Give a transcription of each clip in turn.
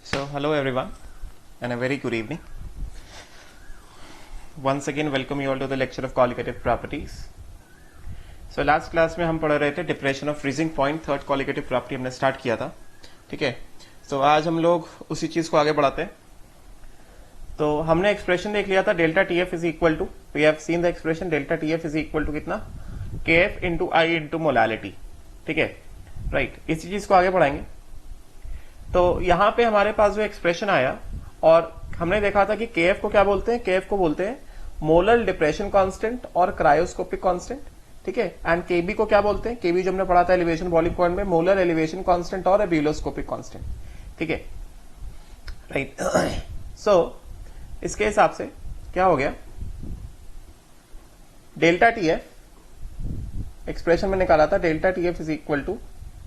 So, hello everyone and a very good evening. Once again, welcome you all to the lecture of qualitative properties. So, last class में हम पढ़ रहे थे depression of freezing point, third qualitative property हमने start किया था. ठीक है, तो आज हम लोग उसी चीज को आगे बढ़ाते हैं. तो हमने एक्सप्रेशन देख लिया था delta T F is equal to, we have seen the expression delta T F is equal to कितना, के एफ इंटू आई इंटू मोलालिटी. ठीक है, राइट. इसी चीज को आगे बढ़ाएंगे. तो यहां पे हमारे पास जो एक्सप्रेशन आया और हमने देखा था कि केएफ को क्या बोलते हैं, केएफ को बोलते हैं मोलर डिप्रेशन कांस्टेंट और क्रायोस्कोपिक कांस्टेंट. ठीक है, एंड केबी को क्या बोलते हैं, केबी जो हमने पढ़ा था एलिवेशन बॉइलिंग पॉइंट में, मोलर एलिवेशन कांस्टेंट और एब्यूलोस्कोपिक कांस्टेंट. ठीक है, राइट. सो इसके हिसाब से क्या हो गया, डेल्टा टीएफ एक्सप्रेशन में निकाला था, delta TF is equal to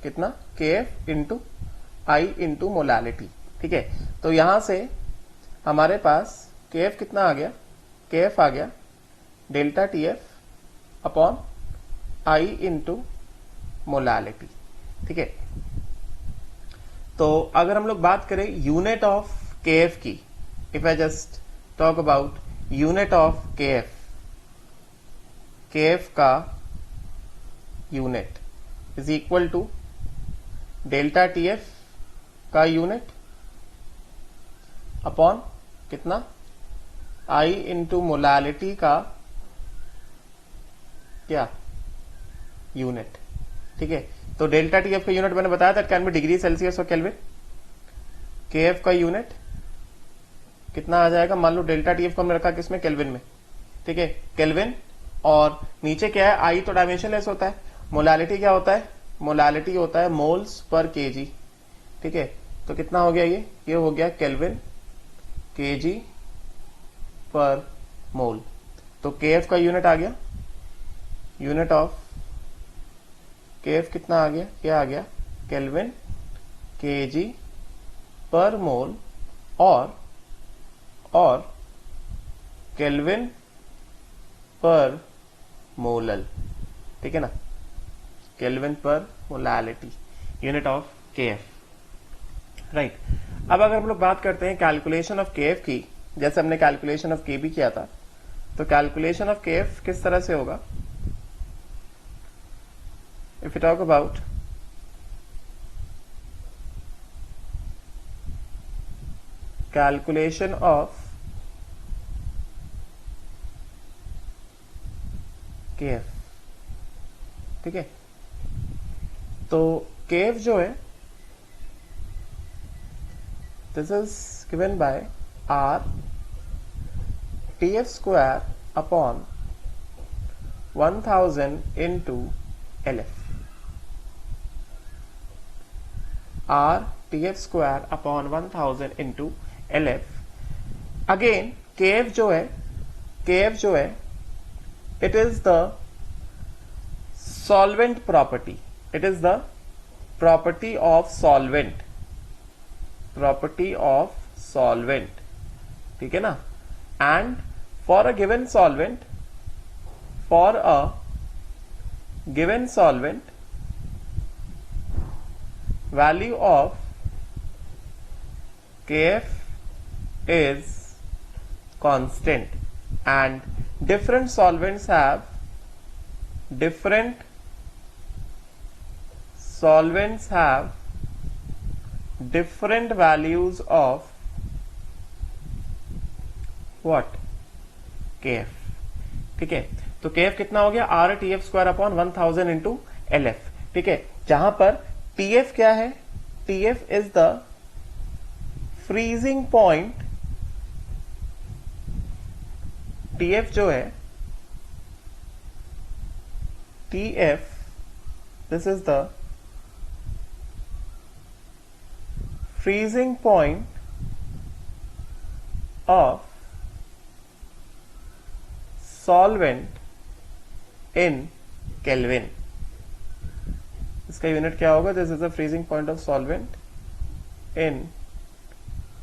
कितना, केएफ इंटू आई इंटू मोलालिटी. ठीक है, तो यहां से हमारे पास केएफ कितना आ गया, केएफ आ गया delta TF upon I into molality. ठीक है, तो अगर हम लोग बात करें यूनिट ऑफ केएफ की, if I just talk about unit of KF, KF का unit is equal to delta TF का यूनिट अपॉन कितना, आई इंटू मोलालिटी का क्या यूनिट. ठीक है, तो डेल्टा टीएफ का यूनिट मैंने बताया था कैन बी डिग्री सेल्सियस और केल्विन. केएफ का यूनिट कितना आ जाएगा, मान लो डेल्टा टीएफ को हमने रखा किसमें, केल्विन में. ठीक है, केल्विन. और नीचे क्या है, आई तो डायमेंशनलेस होता है, मोलालिटी क्या होता है, मोलालिटी होता है मोल्स पर केजी. ठीक है, तो कितना हो गया, ये हो गया केल्विन केजी पर मोल. तो केएफ का यूनिट आ गया, यूनिट ऑफ केएफ कितना आ गया, ये आ गया केल्विन केजी पर मोल और केल्विन पर मोलल. ठीक है ना, केल्विन पर molality, unit of KF. Right. अब अगर हम लोग बात करते हैं कैलकुलेशन ऑफ केएफ की, जैसे हमने कैलकुलेशन ऑफ केबी किया था, तो कैलकुलेशन ऑफ केएफ किस तरह से होगा, if you talk about calculation of KF. ठीक है, तो केएफ जो है this is given by R TF square upon 1000 into LF. R TF square upon 1000 into LF. Again KF जो है it is the solvent property. It is the property of solvent. Property of solvent. ठीक है ना, and for a given solvent, for a given solvent value of KF is constant and different solvents have different values of what, kf. ठीक है, तो kf कितना हो गया, r tf square upon 1000 into LF. ठीक है, जहां पर tf क्या है, tf is the freezing point. tf जो है, tf this is the freezing point of solvent in Kelvin. इसका यूनिट क्या होगा, this is the freezing point of solvent in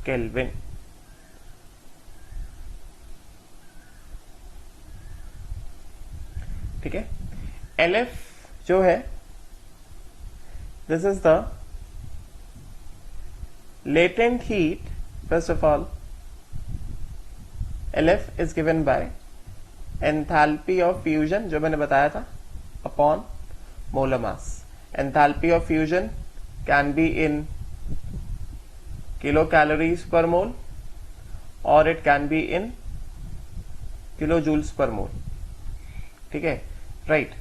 kelvin. ठीक है, LF जो है, this is the latent heat, first of all, LF is given by enthalpy of fusion, जो मैंने बताया था, upon molar mass. Enthalpy of fusion can be in kilocalories per mole or it can be in kilojoules per mole. ठीक है, right.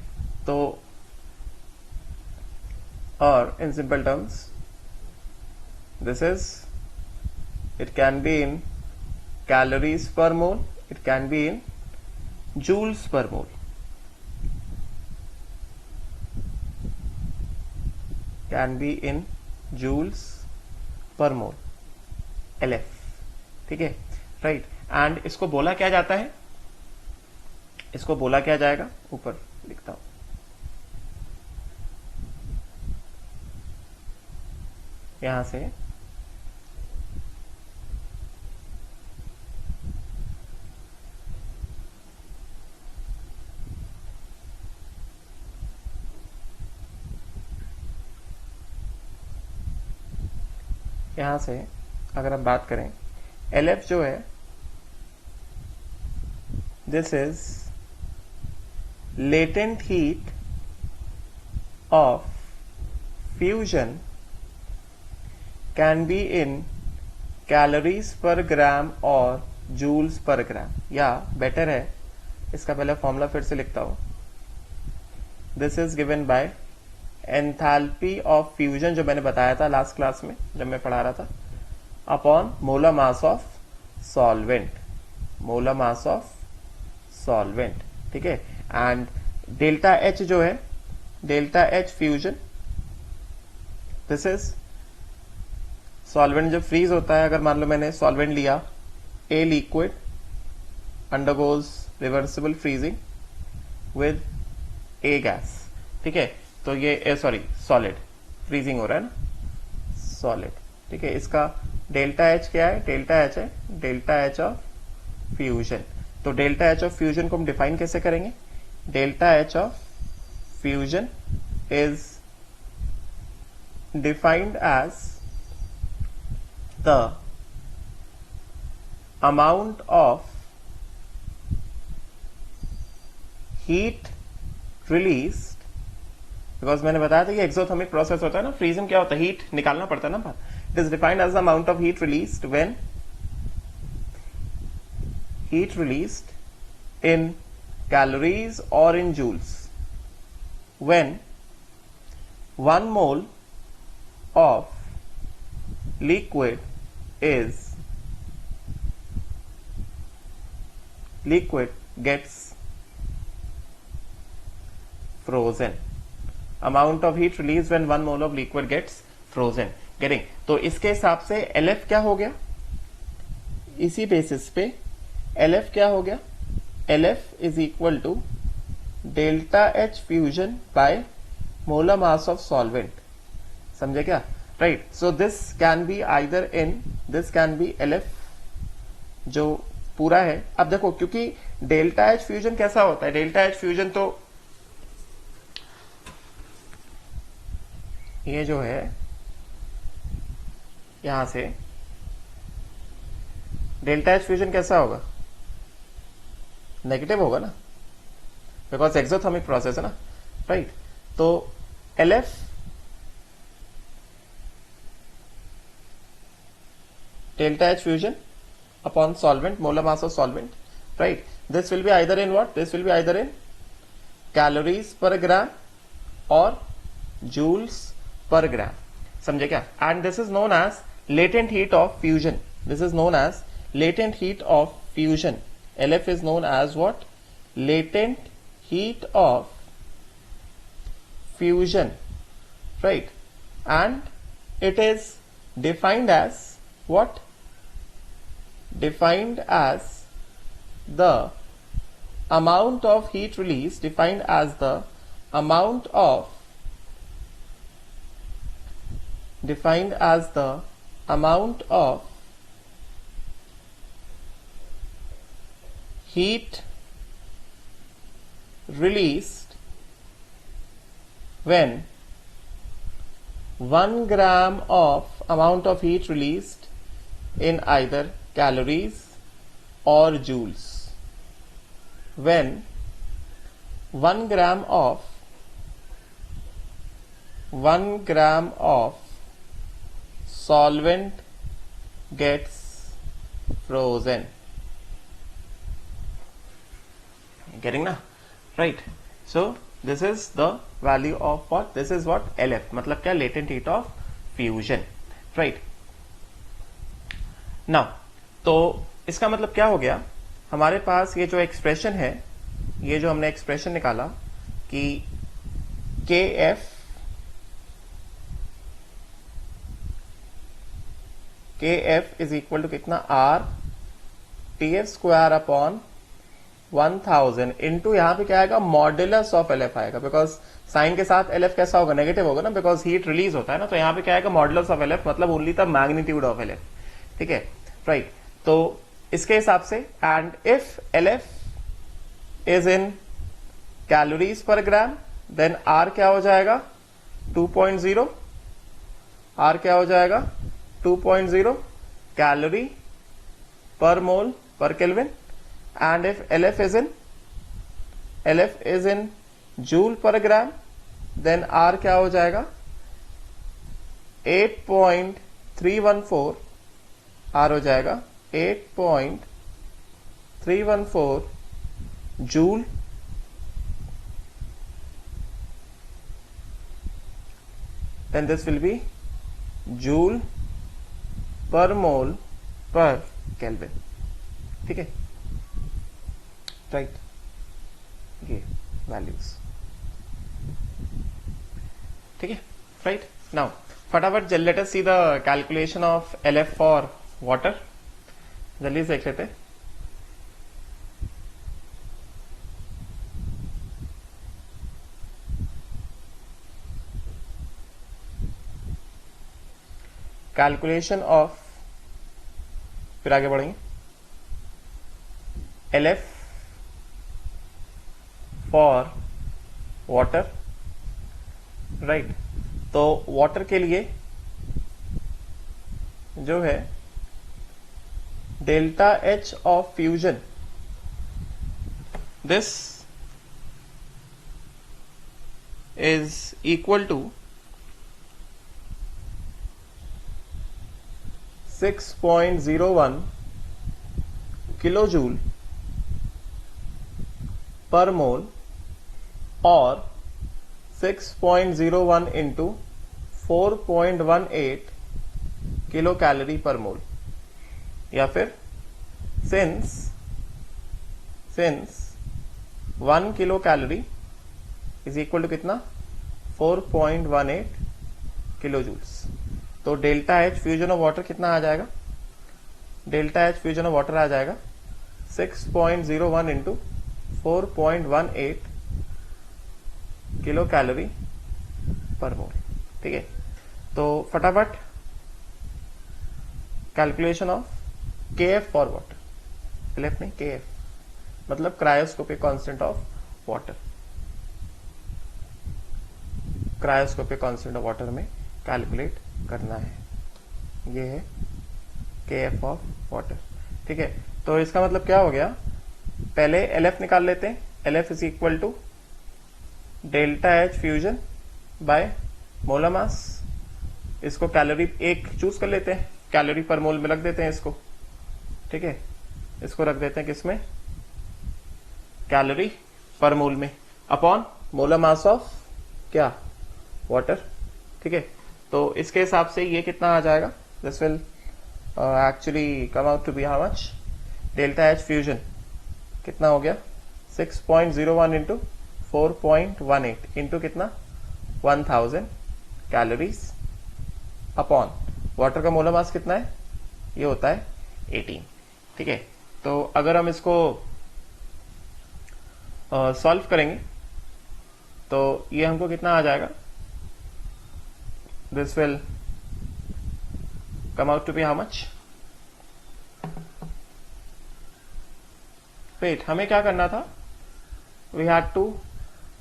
तो और in simple terms, this is, it can be in calories per mole, it can be in joules per mole. Can be in joules per mole, LF. ठीक है, right. And इसको बोला क्या जाता है, इसको बोला क्या जाएगा, ऊपर लिखता हूं. यहां से अगर हम बात करें, LF जो है, this is latent heat of fusion can be in calories per gram और joules per gram. या बेटर है, इसका पहले फॉर्मूला फिर से लिखता हूं. This is given by enthalpy of fusion, जो मैंने बताया था लास्ट क्लास में जब मैं पढ़ा रहा था, upon molar mass of solvent. Molar mass of solvent. ठीक है. एंड डेल्टा एच जो है, delta H fusion, this is solvent जब फ्रीज होता है. अगर मान लो मैंने सॉल्वेंट लिया, a liquid undergoes reversible freezing with A gas. ठीक है. तो ये सॉरी सॉलिड फ्रीजिंग हो रहा है ना, सॉलिड. ठीक है. इसका डेल्टा एच क्या है, डेल्टा एच है डेल्टा एच ऑफ फ्यूजन. तो डेल्टा एच ऑफ फ्यूजन को हम डिफाइन कैसे करेंगे, delta H of fusion is defined as the amount of heat release. Because मैंने बताया था कि एक्सोथर्मिक प्रोसेस होता है ना, फ्रीजिंग क्या होता है, हीट निकालना पड़ता है ना बाहर. It is defined as the amount of heat released when heat released in calories or in joules when 1 mole of liquid gets frozen. Amount of heat released when 1 mole of liquid gets frozen. Getting? तो इसके हिसाब से LF क्या हो गया, इसी basis पे LF क्या हो गया, LF is equal to delta H fusion by molar mass of solvent. समझे क्या, right. So this can be either in, this can be LF जो पूरा है. अब देखो, क्योंकि डेल्टा एच फ्यूजन कैसा होता है, डेल्टा एच फ्यूजन तो ये जो है यहां से डेल्टा एच फ्यूजन कैसा होगा, नेगेटिव होगा ना, बिकॉज एक्सोथर्मिक प्रोसेस है ना, राइट. तो LF delta H fusion upon solvent, molar mass of solvent, right. This will be either in what, this will be either in calories per gram और joules per gram. समझे क्या. And this is known as latent heat of fusion. This is known as latent heat of fusion. LF is known as what, latent heat of fusion, right. And it is defined as what, defined as the amount of heat release, defined as the amount of, defined as the amount of heat released when 1 gram of amount of heat released in either calories or joules when 1 gram of solvent gets frozen. Getting na? Right. So this is the value of what? This is what? LF. मतलब क्या? Latent heat of fusion. Right. Now, तो इसका मतलब क्या हो गया? हमारे पास ये जो एक्सप्रेशन है, ये जो हमने एक्सप्रेशन निकाला कि KF इज इक्वल टू कितना? R TF square upon 1000 into यहाँ पे क्या आएगा? मॉड्यूलस ऑफ LF आएगा, बिकॉज साइन के साथ LF कैसा होगा? नेगेटिव होगा ना, बिकॉज हीट रिलीज होता है ना। तो यहाँ पे क्या आएगा? मॉड्यूलस ऑफ LF, मतलब only the magnitude of LF। ठीक है, राइट। तो इसके हिसाब से, and if LF is in calories per gram, then R क्या हो जाएगा? 2.0। R क्या हो जाएगा? 2.0 calorie per mole per kelvin. And if LF is in joule per gram, then R क्या हो जाएगा? 8.314। R हो जाएगा 8.314 joule then this will be joule per mole per Kelvin. ठीक है, राइट, ये वैल्यूज। ठीक है, राइट। नाउ फटाफट let us see the calculation of LF for water. जल्दी से देख लेते हैं। कैलकुलेशन ऑफ, फिर आगे बढ़ेंगे, LF फॉर वाटर, राइट। तो वाटर के लिए जो है delta H of fusion, this is equal to 6.01 kilojoule per mole और 6.01 into 4.18 kilo calorie per mole, या फिर since 1 kilo calorie is equal to कितना? 4.18 किलो जूल्स। तो delta H fusion of water कितना आ जाएगा? Delta H fusion of water आ जाएगा 6.01 इंटू 4.18 किलो कैलोरी पर मोल। ठीक है, तो फटाफट calculation of KF for water, LF नहीं KF, मतलब cryoscopic constant of water. Cryoscopic constant of water में कैलकुलेट करना है, ये है KF ऑफ वाटर। ठीक है, तो इसका मतलब क्या हो गया? पहले LF निकाल लेते हैं। LF is equal to delta H fusion by molar mass. इसको कैलोरी एक चूज कर लेते हैं, कैलोरी पर मोल में रख देते हैं इसको। ठीक है, इसको रख देते हैं किसमें? कैलोरी पर मोल में, अपॉन मोलर मास ऑफ क्या? वाटर। ठीक है, तो इसके हिसाब से ये कितना आ जाएगा? This will actually come out to be how much? Delta H fusion कितना हो गया? 6.01 इंटू 4.18 इंटू कितना? 1000 कैलोरीज अपॉन वाटर का मोलर मास कितना है? ये होता है 18। ठीक है, तो अगर हम इसको सॉल्व करेंगे तो ये हमको कितना आ जाएगा? This will come out to be how much? Wait, हमें क्या करना था? We had to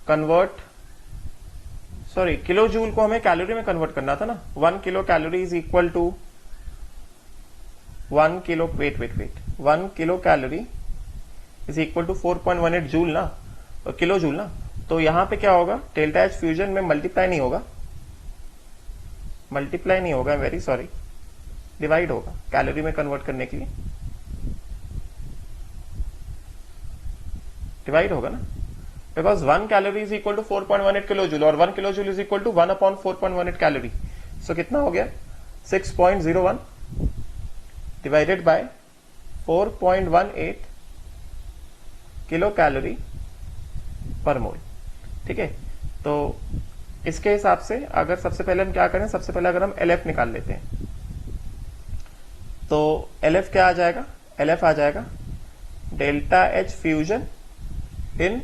convert sorry kilo joule को हमें कैलोरी में कन्वर्ट करना था ना। 1 kilo calorie is equal to 1 kilo, wait 1 kilo calorie is equal to 4.18 joule ना, किलो जूल ना। तो यहां पे क्या होगा, डेल्टा एच फ्यूजन में मल्टीप्लाई नहीं होगा, वेरी सॉरी, डिवाइड होगा कैलोरी में कन्वर्ट करने के लिए, डिवाइड होगा ना, because 1 calorie is equal to 4.18 kilo joule और 1 kilo joule is equal to 1/4.18 calorie. So कितना हो गया 6.01 divided by 4.18 kilo calorie per मोल। ठीक है, तो इसके हिसाब से अगर सबसे पहले हम क्या करें, सबसे पहले अगर हम LF निकाल लेते हैं तो LF क्या आ जाएगा, LF आ जाएगा delta H fusion in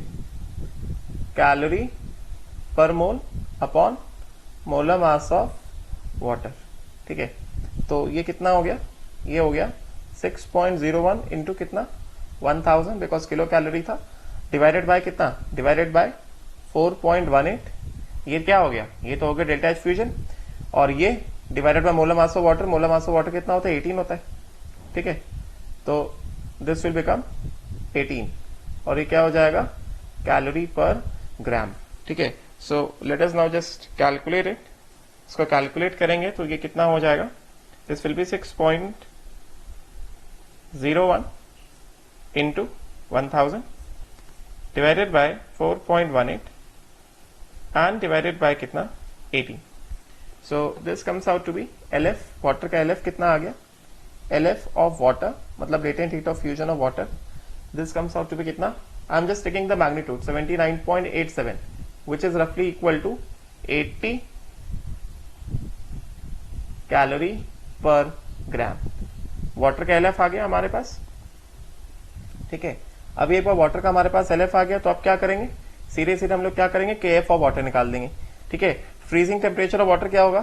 calorie per mole upon molar mass of water. ठीक है, तो ये कितना हो गया, ये हो गया 6.01 इंटू कितना 1000 बिकॉज किलो कैलोरी था, डिवाइडेड बाय कितना, डिवाइडेड बाय 4.18। ये क्या हो गया, ये तो हो गया डेल्टा एच फ्यूजन, और ये divided by molar mass of water, molar mass of water कितना होता है 18 होता है। ठीक है, तो दिस विल बिकम 18 और ये क्या हो जाएगा कैलोरी पर ग्राम। ठीक है, so let us now just calculate it. इसको कैलकुलेट करेंगे तो ये कितना हो जाएगा, this will be 6.01 into 1000 divided by 4.18 and divided by कितना 18। So this comes out to be LF, water का LF कितना आ गया, LF ऑफ वाटर मतलब latent heat of fusion of water, this comes out to be कितना, I am just taking the magnitude 79.87 which is roughly equal to 80 calorie पर ग्राम। Water का LF आ गया हमारे पास। ठीक है, अब एक बार वाटर का हमारे पास LF आ गया तो अब क्या करेंगे, सीधे सीधे हम लोग क्या करेंगे KF ऑफ वाटर निकाल देंगे। ठीक है, फ्रीजिंग टेम्परेचर ऑफ वाटर क्या होगा,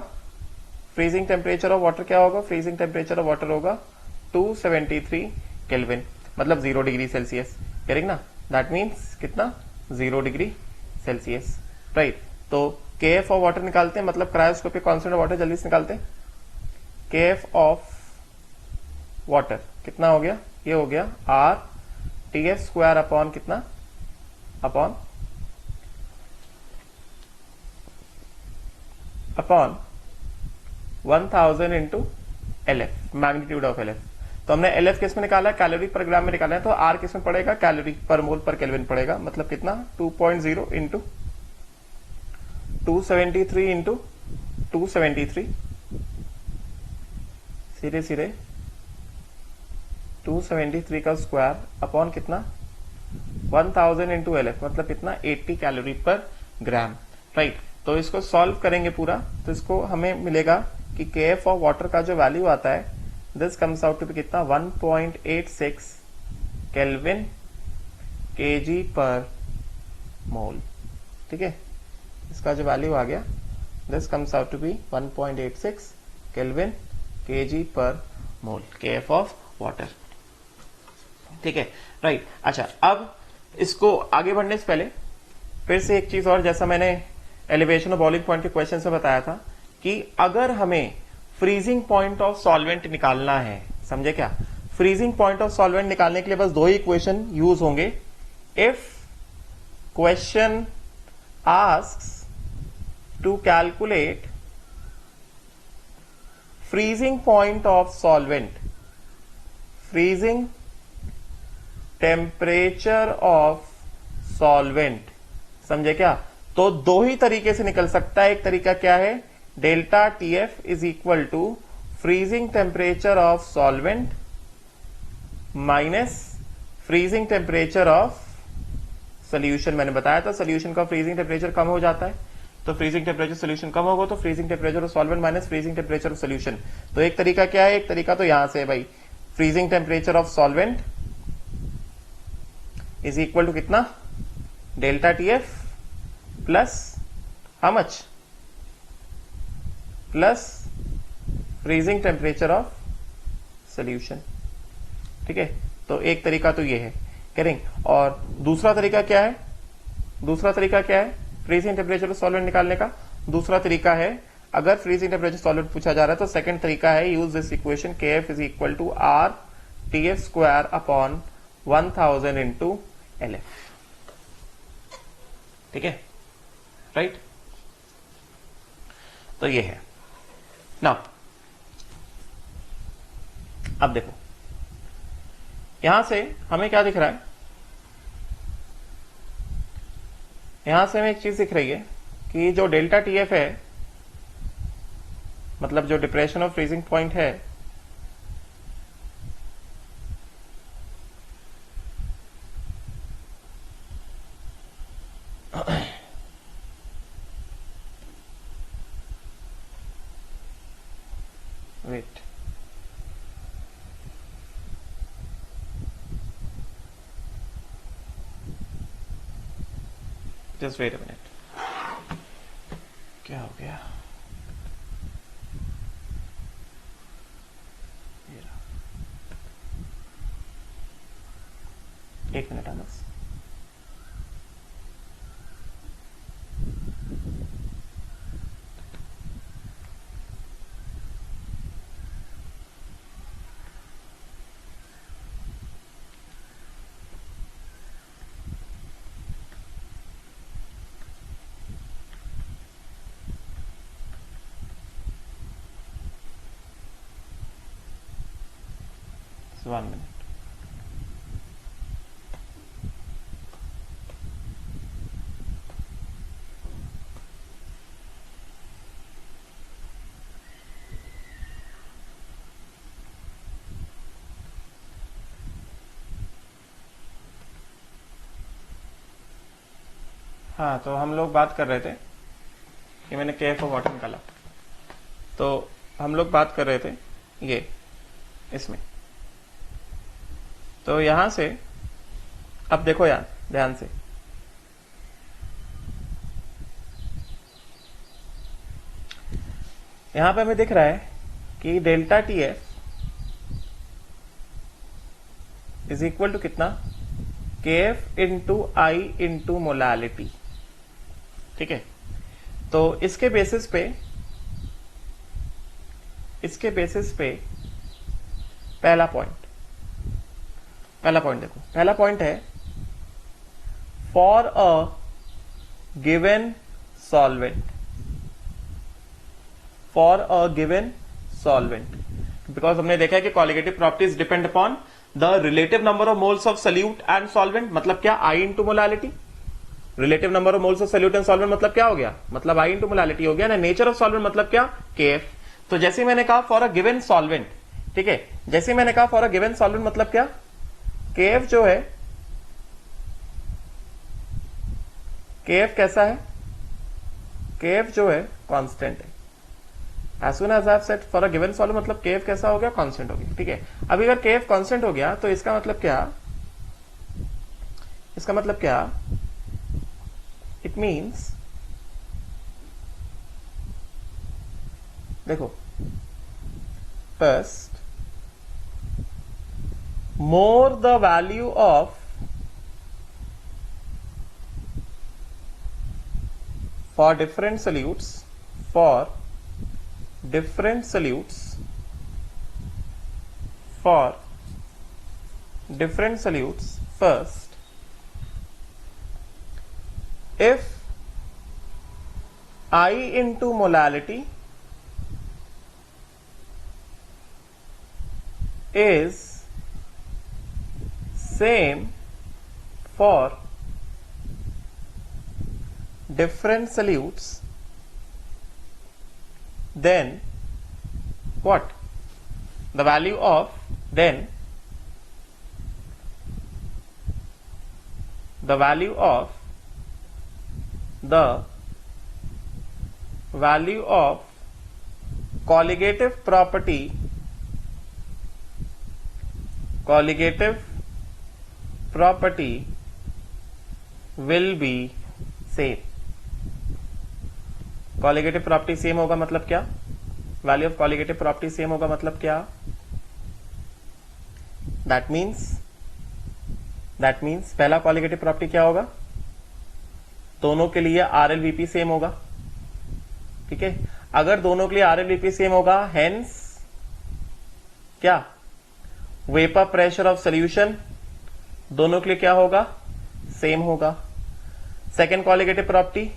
फ्रीजिंग टेम्परेचर ऑफ वाटर क्या होगा, फ्रीजिंग टेम्परेचर ऑफ वाटर होगा 273 केल्विन मतलब 0 डिग्री सेल्सियस। करेक्ट ना, दैट मीन्स कितना 0 डिग्री सेल्सियस। राइट, तो KF ऑफ वाटर निकालते हैं, मतलब क्रायोस्कोपिक कांस्टेंट ऑफ वाटर, जल्दी से निकालते हैं। KF ऑफ वाटर कितना हो गया, ये हो गया RTF स्क्वायर अपॉन कितना, upon 1000 into LF, magnitude of LF। तो हमने LF किस में निकाला है, कैलोरी पर ग्राम में निकाला है, तो R किस में पड़ेगा, calorie per mole per kelvin पड़ेगा, मतलब कितना 2.0 इंटू 273 इंटू 273, सीधे सीधे 273 का स्क्वायर अपॉन कितना 1000 इंटू LF मतलब कितना 80 कैलोरी पर ग्राम। राइट, तो इसको सॉल्व करेंगे पूरा, तो इसको हमें मिलेगा कि KF ऑफ वाटर का जो वैल्यू आता है this comes out to be कितना 1.86 केल्विन kg पर मोल। ठीक है, इसका जो वैल्यू आ गया this comes out to be 1.86 kelvin kg per mole, KF of water. ठीक है, राइट। अच्छा, अब इसको आगे बढ़ने से पहले फिर से एक चीज और, जैसा मैंने एलिवेशन और बॉइलिंग पॉइंट के क्वेश्चन से बताया था कि अगर हमें फ्रीजिंग पॉइंट ऑफ सॉल्वेंट निकालना है, समझे क्या, फ्रीजिंग पॉइंट ऑफ सॉल्वेंट निकालने के लिए बस दो ही इक्वेशन यूज होंगे। If question asks to calculate freezing point of solvent, freezing temperature of solvent, समझे क्या, तो दो ही तरीके से निकल सकता है। एक तरीका क्या है, delta TF is equal to freezing temperature of solvent minus freezing temperature of solution. मैंने बताया था सोल्यूशन का फ्रीजिंग टेम्परेचर कम हो जाता है, तो फ्रीजिंग टेम्परेचर सोल्यूशन कम होगा तो freezing temperature of solvent minus freezing temperature of solution. तो एक तरीका क्या है, एक तरीका तो यहां से है भाई, freezing temperature of solvent is equal to कितना delta TF plus how much, plus freezing temperature of solution. ठीक है, तो एक तरीका तो ये है करेंगे, और दूसरा तरीका क्या है, दूसरा तरीका क्या है फ्रीजिंग टेम्परेचर ऑफ सॉल्वेंट निकालने का, दूसरा तरीका है, अगर फ्रीजिंग टेम्परेचर सॉलिड पूछा जा रहा है तो सेकंड तरीका है, use this equation KF is equal to R TF square upon 1000 into LF। ठीक है, राइट। तो ये है ना। अब देखो यहां से हमें क्या दिख रहा है, यहां से हमें एक चीज दिख रही है कि जो डेल्टा TF है, मतलब जो डिप्रेशन ऑफ फ्रीजिंग पॉइंट है, wait, just wait a minute, क्या हो गया, एक मिनट बस।1 minute। हाँ, तो हम लोग बात कर रहे थे कि मैंने KF ऑफ वाटर निकाला, तो हम लोग बात कर रहे थे ये इसमें। तो यहां से अब देखो यार ध्यान से, यहां पे हमें दिख रहा है कि delta TF is equal to कितना, KF into I into molality. ठीक है, तो इसके बेसिस पे पहला पॉइंट देखो, पहला पॉइंट है for a given solvent, because हमने देखा है कि colligative properties depend upon the relative number of moles of solute and solvent. मतलब क्या, I into molality. Relative number of moles of solute and solvent मतलब क्या हो गया, मतलब I इंटू मोलालिटी हो गया ना। नेचर ऑफ सॉल्वेंट मतलब क्या, KF। तो जैसे मैंने कहा फॉर अ गिवन सॉल्वेंट, ठीक है, जैसे मैंने कहा फॉर अ गिवन सॉल्वेंट मतलब क्या, KF जो है, KF कैसा है, KF जो है कांस्टेंट है। As soon as I have said for a given solid मतलब KF कैसा हो गया, कांस्टेंट हो गया। ठीक है, अभी अगर KF कांस्टेंट हो गया तो इसका मतलब क्या, इट मीन्स, देखो first, more the value of for different solutes first, if I into molality is same for different solutes, then what, the value of the value of colligative property will be same। Colligative property same होगा मतलब क्या, value of colligative property same होगा मतलब क्या, that means पहला colligative property क्या होगा, दोनों के लिए RLVP सेम होगा। ठीक है, अगर दोनों के लिए RLVP सेम होगा, हेंस क्या वेपर प्रेशर ऑफ सॉल्यूशन दोनों के लिए क्या होगा, सेम होगा। सेकेंड कॉलिगेटिव प्रॉपर्टी,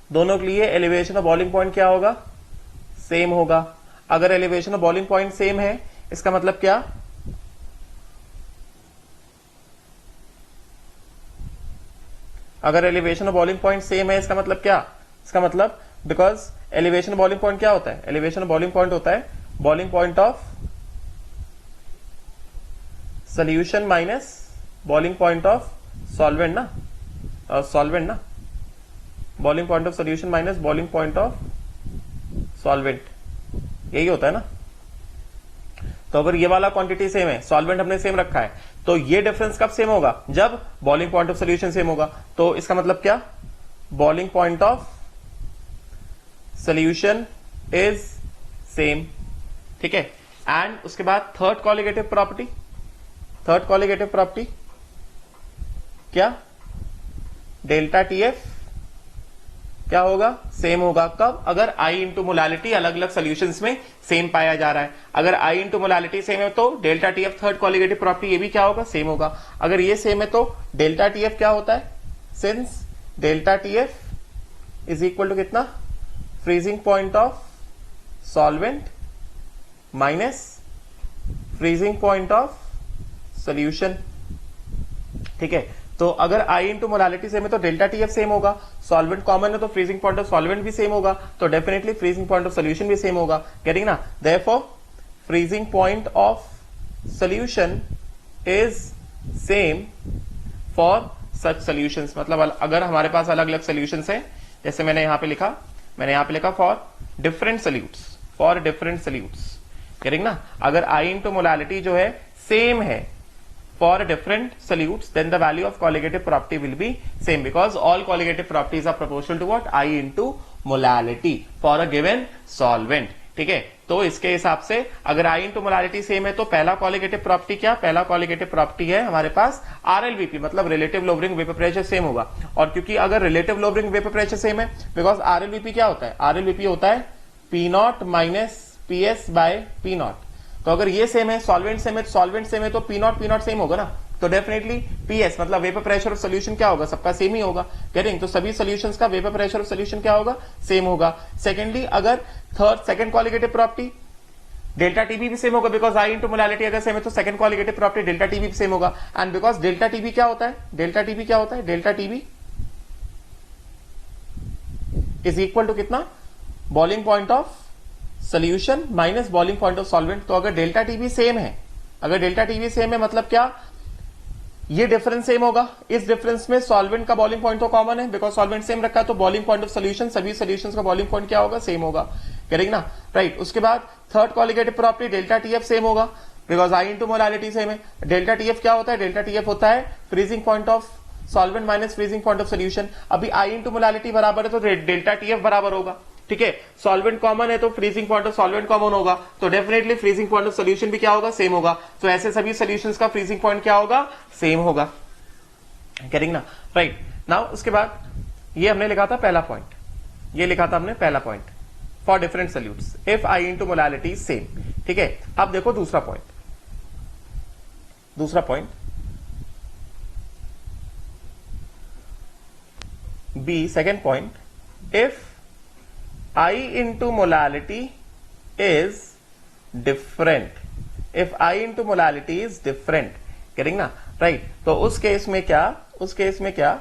दोनों के लिए एलिवेशन ऑफ बॉइलिंग पॉइंट क्या होगा, सेम होगा। अगर elevation of boiling point same है, इसका मतलब क्या, अगर elevation of boiling point same है, इसका मतलब क्या, इसका मतलब because elevation of boiling point क्या होता है, एलिवेशन ऑफ बॉइलिंग पॉइंट होता है boiling point of solution minus boiling point of solvent ना, सॉल्वेंट ना, boiling point of solution minus boiling point of solvent, यही होता है ना। तो अगर ये वाला क्वांटिटी सेम है, सॉल्वेंट हमने सेम रखा है, तो ये डिफरेंस कब सेम होगा, जब boiling point of solution same होगा। तो इसका मतलब क्या, boiling point of solution is same, ठीक है। एंड उसके बाद third colligative property, third colligative property क्या, डेल्टा टीएफ क्या होगा, सेम होगा। कब, अगर आई इंटू मोलालिटी अलग अलग सोल्यूशंस में सेम पाया जा रहा है। अगर आई इंटू मोलालिटी सेम है तो delta TF third colligative property ये भी क्या होगा, सेम होगा। अगर ये सेम है तो डेल्टा टीएफ क्या होता है, since delta TF is equal to कितना, freezing point of solvent minus freezing point of solution, ठीक है। तो अगर आई इंटू मोलालिटी सेम है तो डेल्टा टीएफ सेम होगा, सॉल्वेंट कॉमन है तो फ्रीजिंग पॉइंट ऑफ सॉल्वेंट भी सेम होगा, तो definitely freezing point of solution भी सेम होगा, गेटिंग ना। Therefore freezing point of solution is same for such solutions. मतलब अगर हमारे पास अलग अलग सोल्यूशंस हैं, जैसे मैंने यहां पे लिखा for different solutes, for different solutes, getting ना। अगर आई इंटू मोलालिटी जो है सेम है for different solutes, then the value of colligative property will be same because all colligative properties are proportional to what, I into molality for a given solvent, ठीक है। तो इसके हिसाब से अगर I into molality सेम है तो पहला colligative property क्या, पहला colligative property है हमारे पास RLVP, मतलब relative lowering vapor pressure same होगा। और क्योंकि अगर relative lowering vapor pressure same है, because RLVP क्या होता है, RLVP होता है P0 minus PS bye P0। तो अगर ये सेम है, सॉल्वेंट सेम है, सॉल्वेंट सेम है तो P0 सेम होगा ना, तो डेफिनेटली PS मतलब वेपर प्रेशर ऑफ सोल्यूशन क्या होगा, सबका सेम ही होगा, गेटिंग। तो सभी सोल्यूशंस का वेपर प्रेशर ऑफ सोल्यूशन क्या होगा, सेम होगा। सेकेंडली, अगर second colligative property delta TB भी सेम होगा, बिकॉज आई इंटू मोलालिटी अगर सेम है तो second colligative property delta TB भी सेम होगा। एंड बिकॉज डेल्टा टीबी क्या होता है, डेल्टा टीबी क्या होता है, delta TB is equal to कितना, boiling point of solution minus boiling point of solvent. तो अगर डेल्टा टीबी सेम है, अगर डेल्टा टीबी सेम है मतलब क्या, ये डिफरेंस सेम होगा। इस डिफरेंस में सॉल्वेंट का बॉइलिंग पॉइंट तो कॉमन है, बिकॉज सॉल्वेंट सेम रखा है, तो बॉइलिंग पॉइंट ऑफ सोल्यूशन, सभी सोल्यूशंस का बॉइलिंग पॉइंट क्या होगा, सेम होगा, करेक्ट ना, राइट। उसके बाद third colligative property delta TF same होगा, because I into molality same है। डेल्टा टीएफ क्या होता है, डेल्टा टीएफ होता है freezing point of solvent minus freezing point of solution. अभी आई इंटू मोलालिटी बराबर है तो डेल्टा टीएफ बराबर होगा, ठीक है। सॉल्वेंट कॉमन है तो freezing point of solvent common होगा, तो definitely freezing point of solution भी क्या होगा, सेम होगा। तो ऐसे सभी सोल्यूशंस का फ्रीजिंग पॉइंट क्या होगा, सेम होगा, करेंगे ना, राइट। नाउ उसके बाद ये हमने लिखा था पहला पॉइंट, ये लिखा था हमने पहला point for different solutes if I into molality same, ठीक है। अब देखो दूसरा पॉइंट, दूसरा point B, second point, if I into molality is different, if I into molality is different, करेंगे ना, राइट। तो उस केस में क्या, उस केस में क्या,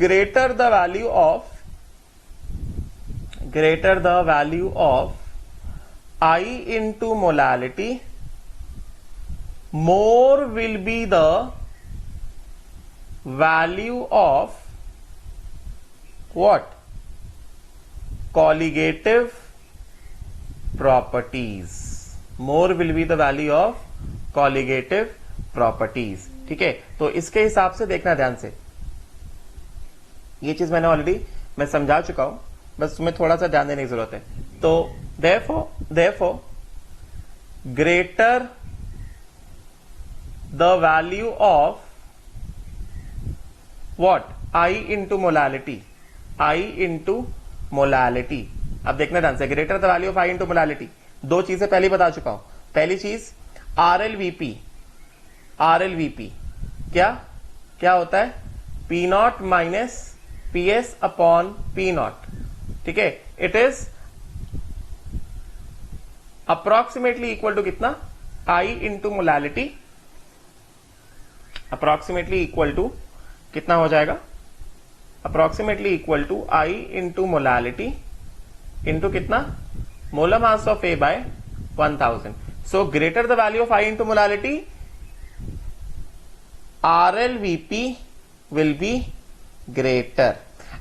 greater the value of I into molality, more will be the value of what, colligative properties, more will be the value of colligative properties, ठीक है। तो इसके हिसाब से देखना ध्यान से, ये चीज मैंने ऑलरेडी मैं समझा चुका हूं, बस तुम्हें थोड़ा सा ध्यान देने की जरूरत है। तो therefore greater the value of what, I into molality, I into molality. अब देखना ध्यान से, greater the value of I into molality, दो चीजें पहले बता चुका हूं। पहली चीज आरएलवीपी, आरएलवीपी क्या क्या होता है, P naught minus P S upon P naught, ठीक है। It is approximately equal to कितना, I into molality, approximately equal to कितना हो जाएगा, approximately equal to I into molality into कितना, molar mass of A by 1000। So greater the value of I into molality, RLVP will be greater.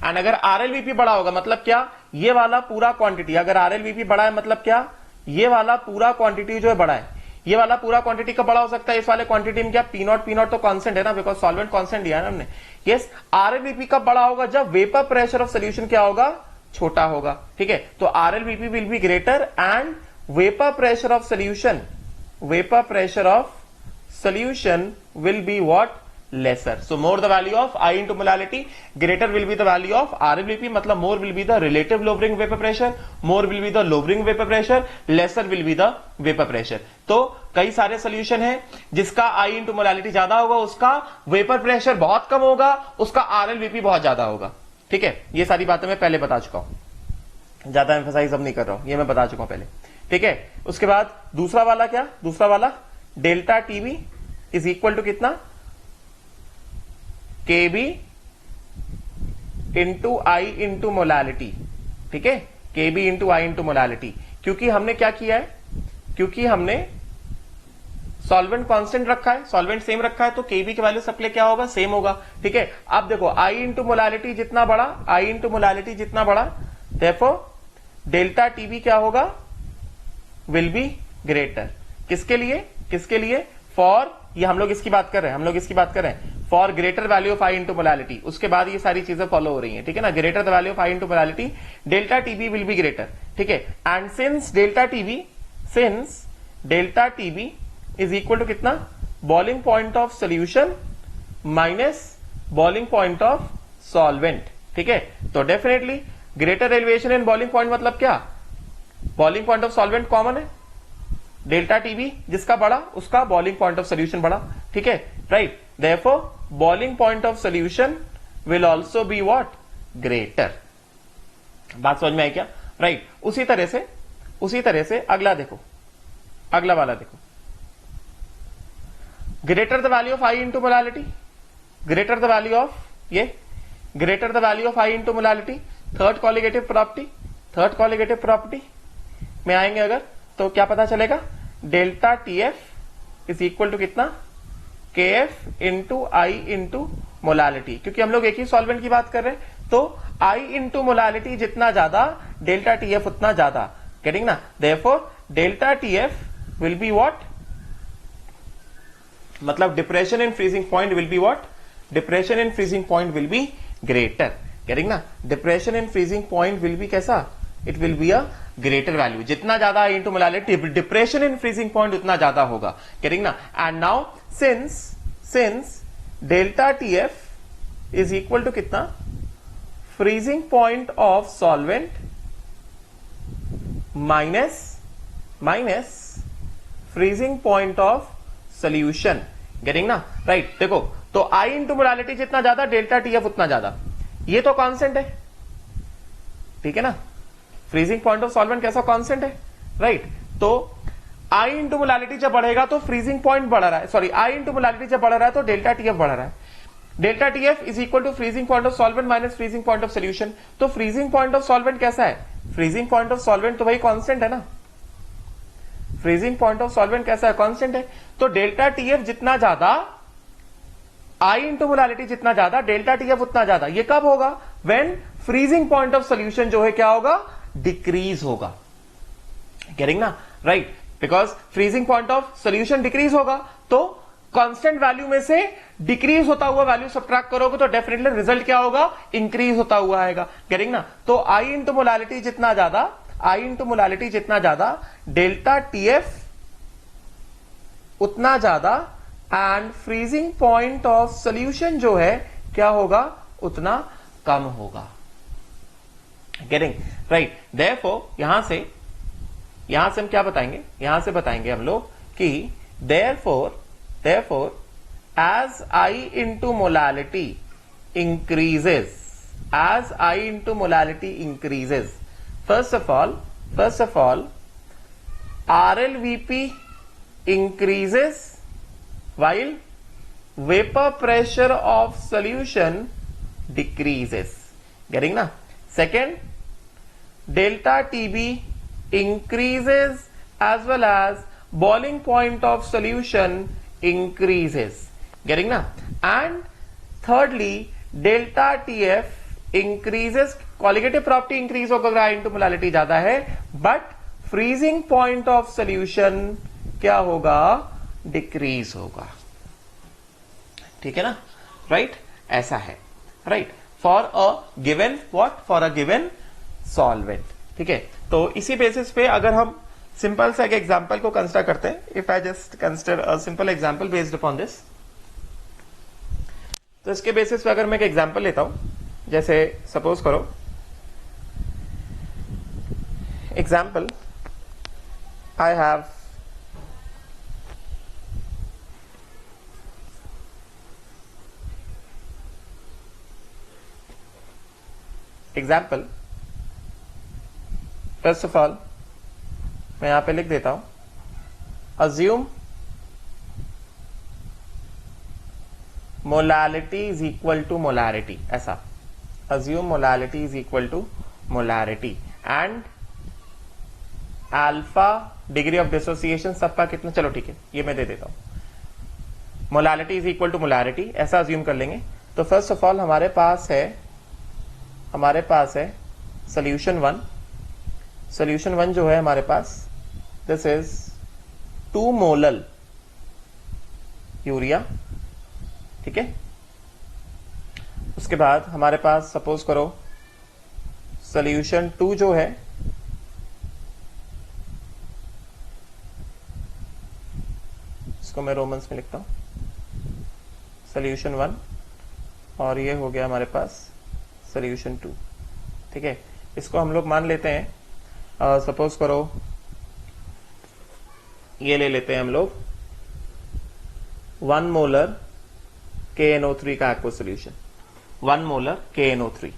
And अगर RLVP बड़ा होगा मतलब क्या, ये वाला पूरा क्वांटिटी, अगर आरएलवीपी बड़ा है मतलब क्या, ये वाला पूरा क्वांटिटी जो है बड़ा है, ये वाला पूरा क्वांटिटी का बड़ा हो सकता है इस वाले क्वांटिटी में क्या, पी नॉट तो कांस्टेंट है ना, बिकॉज सॉल्वेंट कांस्टेंट दिया है ना हमने। यस, आरएलवीपी कब बड़ा होगा, जब वेपर प्रेशर ऑफ सोल्यूशन क्या होगा, छोटा होगा, ठीक है। तो RLVP will be greater and vapour pressure of solution, vapour pressure of solution will be what, lesser. So more the value of I into molality, greater will be the value of RLVP, मतलब more will be the relative lowering vapor pressure, more will be the lowering vapor pressure, lesser will be the vapor pressure. तो कई सारे solution है जिसका I into molality ज्यादा होगा, उसका vapour pressure बहुत कम होगा, उसका RLVP बहुत ज्यादा होगा, ठीक है। ये सारी बातें मैं पहले बता चुका हूं, ज्यादा एम्फसाइज अब नहीं कर रहा हूं, ये मैं बता चुका हूं पहले, ठीक है। उसके बाद दूसरा वाला क्या, दूसरा वाला delta TB is equal to कितना, KB इंटू आई इंटू मोलालिटी, ठीक है, KB इंटू आई इंटू मोलालिटी। क्योंकि हमने क्या किया है, क्योंकि हमने सॉल्वेंट कांस्टेंट रखा है, सॉल्वेंट सेम रखा है, तो KB की वैल्यू सबके लिए क्या होगा, सेम होगा, ठीक है। अब देखो आई इंटू मोलालिटी जितना बड़ा, आई इंटू मोलालिटी जितना बड़ा, देयरफॉर डेल्टा टीबी क्या होगा, विल बी ग्रेटर। किसके लिए, किसके लिए, फॉर, ये हम लोग इसकी बात कर रहे हैं, हम लोग इसकी बात कर रहे हैं, for greater value of I into molality. उसके बाद ये सारी चीजें फॉलो हो रही हैं, ठीक है ना, greater the value of I into molality, delta TB will be greater, ठीक है। And since delta TB is equal to कितना, boiling point of solution minus boiling point of solvent, ठीक है। तो definitely greater elevation in boiling point मतलब क्या, boiling point of solvent common है, delta TB जिसका बड़ा उसका बॉइलिंग पॉइंट ऑफ सोल्यूशन बड़ा, ठीक है, right. Therefore boiling point of solution will also be what, greater. बात समझ में आई क्या, राइट। उसी तरह से अगला देखो, अगला वाला देखो, greater the value of I into molality, greater the value of, ये greater the value of I into molality, third colligative property, third colligative property में आएंगे अगर, तो क्या पता चलेगा, delta TF is equal to कितना, केएफ इंटू आई into molality. क्योंकि हम लोग एक ही सॉल्वेंट की बात कर रहे हैं, तो आई इंटू मोलालिटी जितना ज्यादा, डेल्टा टीएफ उतना ज्यादा, गेटिंग ना। Therefore delta TF will be what, मतलब depression in freezing point will be what, depression in freezing point will be greater, getting ना। Depression in freezing point will be कैसा, it will be a greater value, जितना ज्यादा I into molality, depression in freezing point उतना ज्यादा होगा, getting ना। And now since delta TF is equal to कितना, freezing point of solvent minus freezing point of solution, getting ना, right. देखो तो आई इंटू मोलालिटी जितना ज्यादा, डेल्टा टीएफ उतना ज्यादा, ये तो कांस्टेंट है, ठीक है ना। फ्रीजिंग पॉइंट ऑफ सॉल्वेंट कैसा कांस्टेंट है, राइट। तो आई इंटू मोलालिटी जब बढ़ेगा तो फ्रीजिंग पॉइंट बढ़ रहा है, सॉरी आई इंटू मोलालिटी जब बढ़ रहा है तो डेल्टा टीएफ बढ़ रहा है। Delta TF is equal to freezing point of solvent minus freezing point of solution. तो फ्रीजिंग पॉइंट ऑफ सॉल्वेंट कैसा है, फ्रीजिंग पॉइंट ऑफ सॉल्वेंट तो भाई कांस्टेंट है ना, फ्रीजिंग पॉइंट ऑफ सॉल्वेंट कैसा है, कांस्टेंट है। तो डेल्टा टीएफ जितना ज्यादा, आई इंटू मोलालिटी जितना ज्यादा, डेल्टा टीएफ उतना ज्यादा। ये कब होगा, when freezing point of solution जो है क्या होगा, डिक्रीज होगा, गेटिंग ना, right. Because freezing point of solution decrease होगा, तो कांस्टेंट वैल्यू में से डिक्रीज होता हुआ वैल्यू सब्ट्रैक्ट करोगे तो डेफिनेटली रिजल्ट क्या होगा, इंक्रीज होता हुआ आएगा, गेटिंग ना। तो आई इंटू मोलालिटी जितना ज्यादा, आई इंटू मोलालिटी जितना ज्यादा, डेल्टा टीएफ उतना ज्यादा, and freezing point of solution जो है क्या होगा, उतना कम होगा। Getting right. देयरफॉर यहां से हम क्या बताएंगे, यहां से बताएंगे हम लोग कि therefore as I into molality increases, as I into molality increases, first of all RLVP increases while vapor pressure of solution decreases. Getting na? Second, delta TB increases as well as boiling point of solution increases. Getting na? And thirdly, delta TF increases, qualitative property increase होगा अगर I into molality ज्यादा है, but freezing point of solution क्या होगा, decrease होगा। ठीक है ना, राइट ऐसा है, right for a given what, for a given solvent. ठीक है, तो इसी बेसिस पे अगर हम सिंपल सा एक एग्जांपल को कंसिडर करते हैं, if I just consider a simple example based upon this, तो इसके बेसिस पे अगर मैं एक एग्जांपल लेता हूं, जैसे सपोज करो example I have example, first of all मैं यहां पे लिख देता हूं, assume molality is equal to molarity, ऐसा assume molality is equal to molarity and alpha degree of dissociation सबका कितना, चलो ठीक है ये मैं दे देता हूं, molality is equal to molarity ऐसा अज्यूम कर लेंगे। तो फर्स्ट ऑफ ऑल हमारे पास है सोल्यूशन वन जो है हमारे पास, दिस इज 2 मोलल यूरिया। ठीक है, उसके बाद हमारे पास सपोज करो सोल्यूशन 2 जो है इसको मैं रोमन्स में लिखता हूं, सोल्यूशन 1 और ये हो गया हमारे पास सोल्यूशन 2। ठीक है, इसको हम लोग मान लेते हैं, सपोज करो ये ले लेते हैं हम लोग 1 मोलर KNO3 का aqua solution, 1 molar KNO3,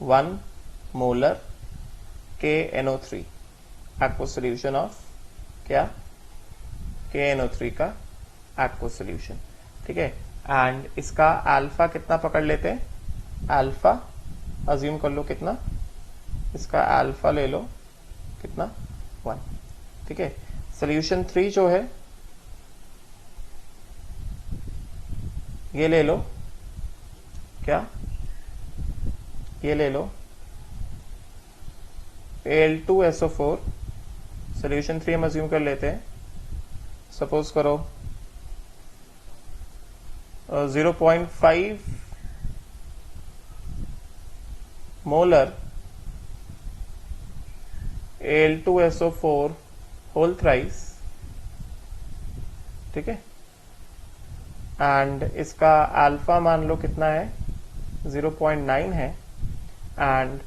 1 molar KNO3 aqua solution of क्या, KNO3 का एक्वा सोल्यूशन। ठीक है, एंड इसका अल्फा कितना पकड़ लेते हैं, अल्फा अज्यूम कर लो कितना, इसका अल्फा ले लो कितना 1। ठीक है, सोल्यूशन 3 जो है ये ले लो क्या, ये ले लो Al2SO4, सोल्यूशन 3 हम अज्यूम कर लेते हैं, सपोज करो 0.5 मोलर Al2SO4 होल थ्राइस। ठीक है, एंड इसका अल्फा मान लो कितना है 0.9 है, एंड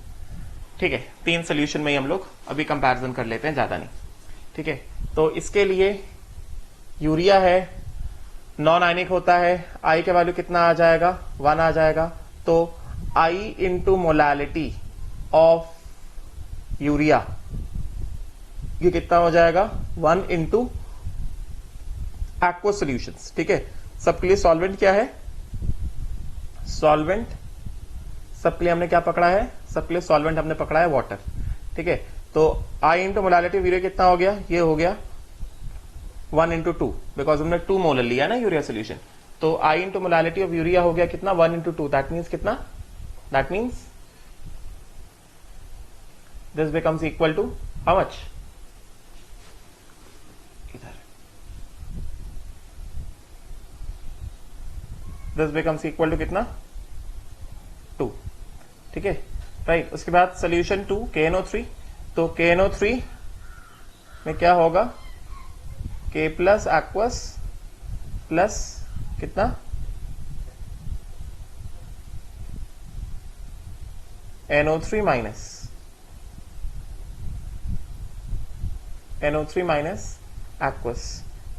ठीक है 3 सोल्यूशन में ही हम लोग अभी कंपैरिजन कर लेते हैं, ज्यादा नहीं। ठीक है, तो इसके लिए यूरिया है, नॉन आयनिक होता है, आई का वैल्यू कितना आ जाएगा 1 आ जाएगा, तो I into molality of urea ये कितना हो जाएगा 1 इंटू एक्वा सोल्यूशंस। ठीक है, सबके लिए सॉल्वेंट क्या है, सॉल्वेंट सबके लिए हमने क्या पकड़ा है, सबके लिए सॉल्वेंट हमने पकड़ा है वाटर। ठीक है, तो I into molality of urea कितना हो गया, ये हो गया 1 इंटू 2, बिकॉज हमने 2 मोलर लिया ना यूरिया सोल्यूशन, तो I into molality of urea हो गया कितना 1 इंटू 2, दैट मीन्स कितना, that means this becomes equal to how much, this becomes equal to कितना 2। ठीक है, राइट। उसके बाद सोल्यूशन 2 KNO3, तो KNO3 में क्या होगा K प्लस एक्वस प्लस कितना NO3 माइनस एक्वस।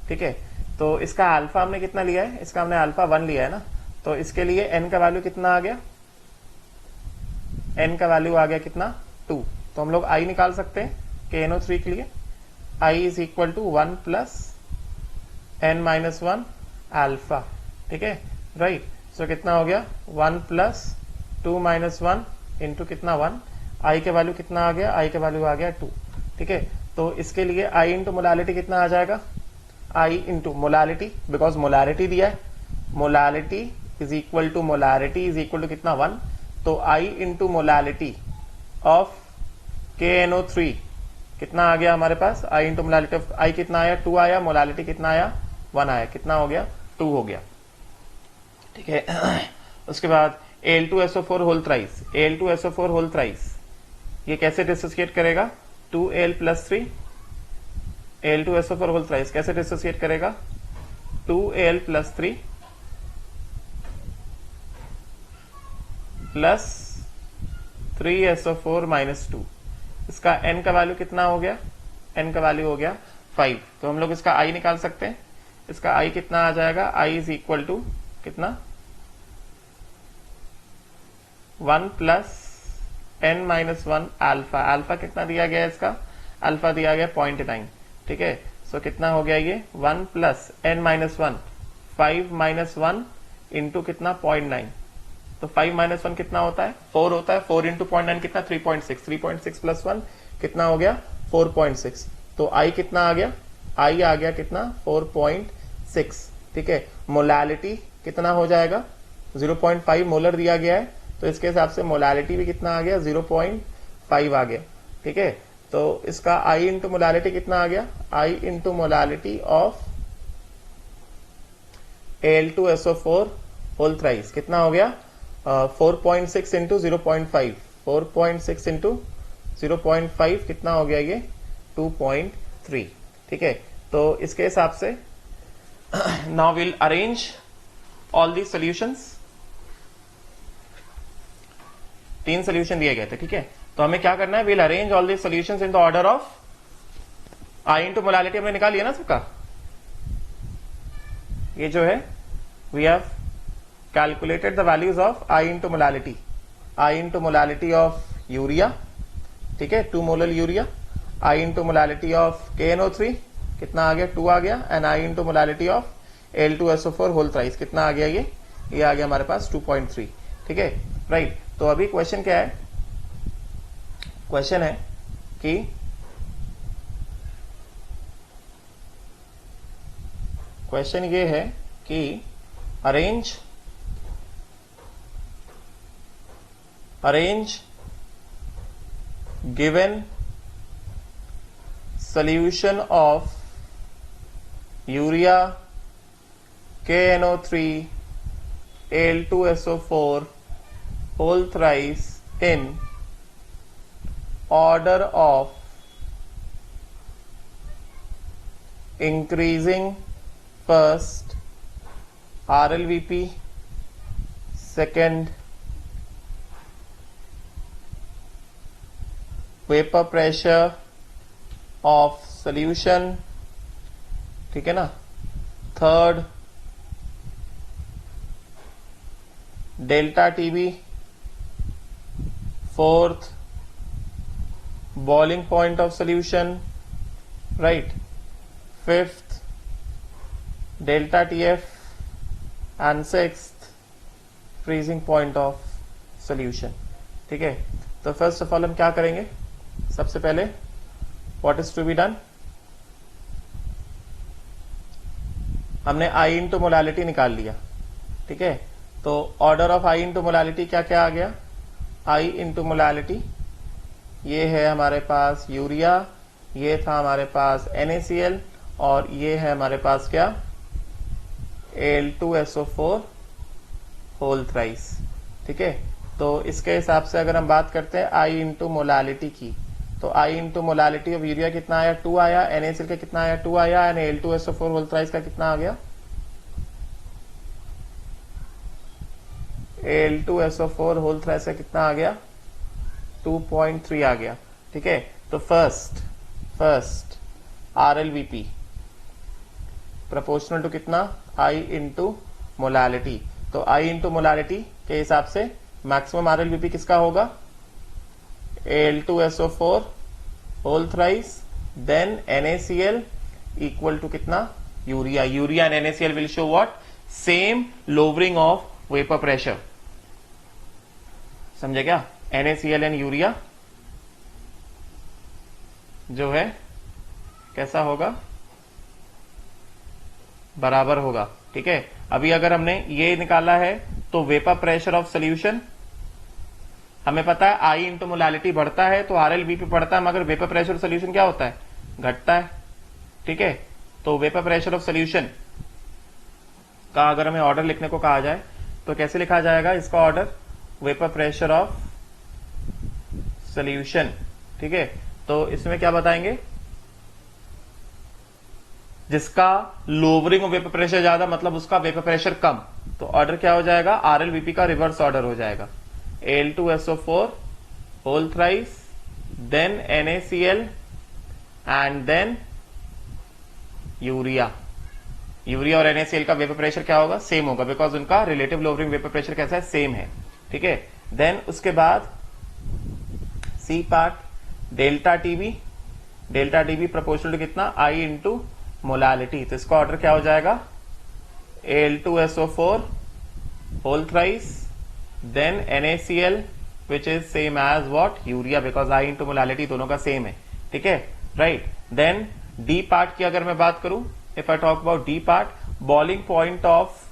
ठीक है, तो इसका अल्फा हमने कितना लिया है, इसका हमने अल्फा 1 लिया है ना, तो इसके लिए n का वैल्यू कितना आ गया, n का वैल्यू आ गया कितना 2। तो हम लोग i निकाल सकते हैं कि NO3 के लिए i is equal to 1 plus n minus 1 alpha. ठीक है, राइट। सो कितना हो गया 1 प्लस 2 माइनस 1 इंटू कितना 1, i के वैल्यू कितना आ गया, i के वैल्यू आ गया 2। ठीक है, तो इसके लिए i इंटू मोलालिटी कितना आ जाएगा, i into molality, because molarity दिया है, molality is equal to molarity is equal to कितना 1, तो i into molality of KNO3 कितना आ गया हमारे पास, i into molality of i कितना आया 2 आया, मोलालिटी कितना आया 1 आया, कितना हो गया 2 हो गया। ठीक है, उसके बाद Al2SO4 whole thrice, Al2SO4 whole thrice ये कैसे डिसोसिएट करेगा, 2Al plus 3, Al2SO4 whole thrice कैसे डिसोसिएट करेगा, 2Al plus 3 plus 3SO4 minus 2। इसका n का वैल्यू कितना हो गया, n का वैल्यू हो गया 5। तो हम लोग इसका i निकाल सकते हैं, इसका i कितना आ जाएगा, i इज इक्वल टू कितना 1 plus n minus 1 alpha. Alpha कितना दिया गया है इसका, अल्फा दिया गया 0.9। ठीक है, सो कितना हो गया ये 1 plus n minus 1, 5 minus 1 into कितना 0.9, तो 5 माइनस 1 कितना होता है 4 होता है, 4 इंटू 0.9 कितना 3.6, 3.6 प्लस 1 कितना हो गया 4.6। तो i कितना आ गया, i आ गया कितना 4.6। ठीक है, मोलालिटी कितना हो जाएगा 0.5 मोलर दिया गया है, तो इसके हिसाब से मोलालिटी भी कितना आ गया 0.5 आ गया। ठीक है, तो इसका i इंटू मोलालिटी कितना आ गया, i into molality of Al2SO4 whole thrice कितना हो गया 4.6 इंटू 0.5, 4.6 इंटू 0.5 कितना हो गया ये 2.3। ठीक है, तो इसके हिसाब से now will arrange all the solutions. 3 solution दिए गए थे। ठीक है, तो हमें क्या करना है, will arrange all the solutions in the order of i into molality हमने निकाल लिया ना सबका, ये जो है we have calculated the values of I into molality, I into molality of urea, ठीक है 2 molar urea, I into molality of KNO3 कितना आ गया 2 आ गया, एंड I into molality of Al2SO4 whole thrice कितना आ गया ये आ गया हमारे पास 2.3। ठीक है, राइट। तो अभी क्वेश्चन क्या है, क्वेश्चन है कि क्वेश्चन ये है कि arrange given solution of urea, KNO3, Al2SO4 whole thrice in order of increasing first RLVP, second vapour pressure of solution, ठीक है ना, third delta TB, fourth boiling point of solution, right, fifth delta TF and sixth freezing point of solution. ठीक है, तो first of all हम क्या करेंगे, सबसे पहले what is to be done, हमने I इंटू मोलालिटी निकाल लिया। ठीक है, तो order of I into molality क्या क्या आ गया, I इंटू मोलालिटी ये है हमारे पास यूरिया, ये था हमारे पास NaCl, और ये है हमारे पास क्या Al2SO4 होल थ्राइस। ठीक है, तो इसके हिसाब से अगर हम बात करते हैं I इंटू मोलालिटी की, तो I into molality of urea कितना आया 2 आया, NaCl का कितना आया 2 आया, एंड Al2SO4 होल थ्राइस का कितना आ गया, Al2SO4 होल थ्राइस का कितना आ गया 2.3 आ गया। ठीक है, तो फर्स्ट RLVP प्रोपोर्शनल टू कितना, I इंटू मोलालिटी। तो I इंटू मोलालिटी के हिसाब से मैक्सिमम RLVP किसका होगा, Al2SO4 whole thrice then NaCl equal to कितना, urea. Urea and NaCl will show what, same lowering of vapour pressure. समझे क्या, NaCl एंड यूरिया जो है कैसा होगा, बराबर होगा। ठीक है, अभी अगर हमने ये निकाला है तो वेपर प्रेशर ऑफ सोल्यूशन हमें पता है I इंटू मोलालिटी बढ़ता है तो RLVP बढ़ता है, मगर वेपर प्रेशर ऑफ सोल्यूशन क्या होता है, घटता है। ठीक है, तो वेपर प्रेशर ऑफ सोल्यूशन का अगर हमें ऑर्डर लिखने को कहा जाए तो कैसे लिखा जाएगा इसका order, vapour pressure of solution. ठीक है, तो इसमें क्या बताएंगे, जिसका लोवरिंग ऑफ वेपर प्रेशर ज्यादा मतलब उसका वेपर प्रेशर कम, तो ऑर्डर क्या हो जाएगा, RLVP का रिवर्स ऑर्डर हो जाएगा, Al2SO4 whole thrice then NaCl and then urea. Urea और NaCl का वेपर प्रेशर क्या होगा, सेम होगा, बिकॉज उनका रिलेटिव लोवरिंग वेपर प्रेशर कैसा है, सेम है। ठीक है, देन उसके बाद C part delta TB proportional to कितना, I इंटू मोलालिटी। तो इसका ऑर्डर क्या हो जाएगा, Al2SO4 whole thrice then NaCl which is same as what, urea, because I into molality दोनों का सेम है। ठीक है, राइट। देन डी पार्ट की अगर मैं बात करूं, if I talk about D part, boiling point of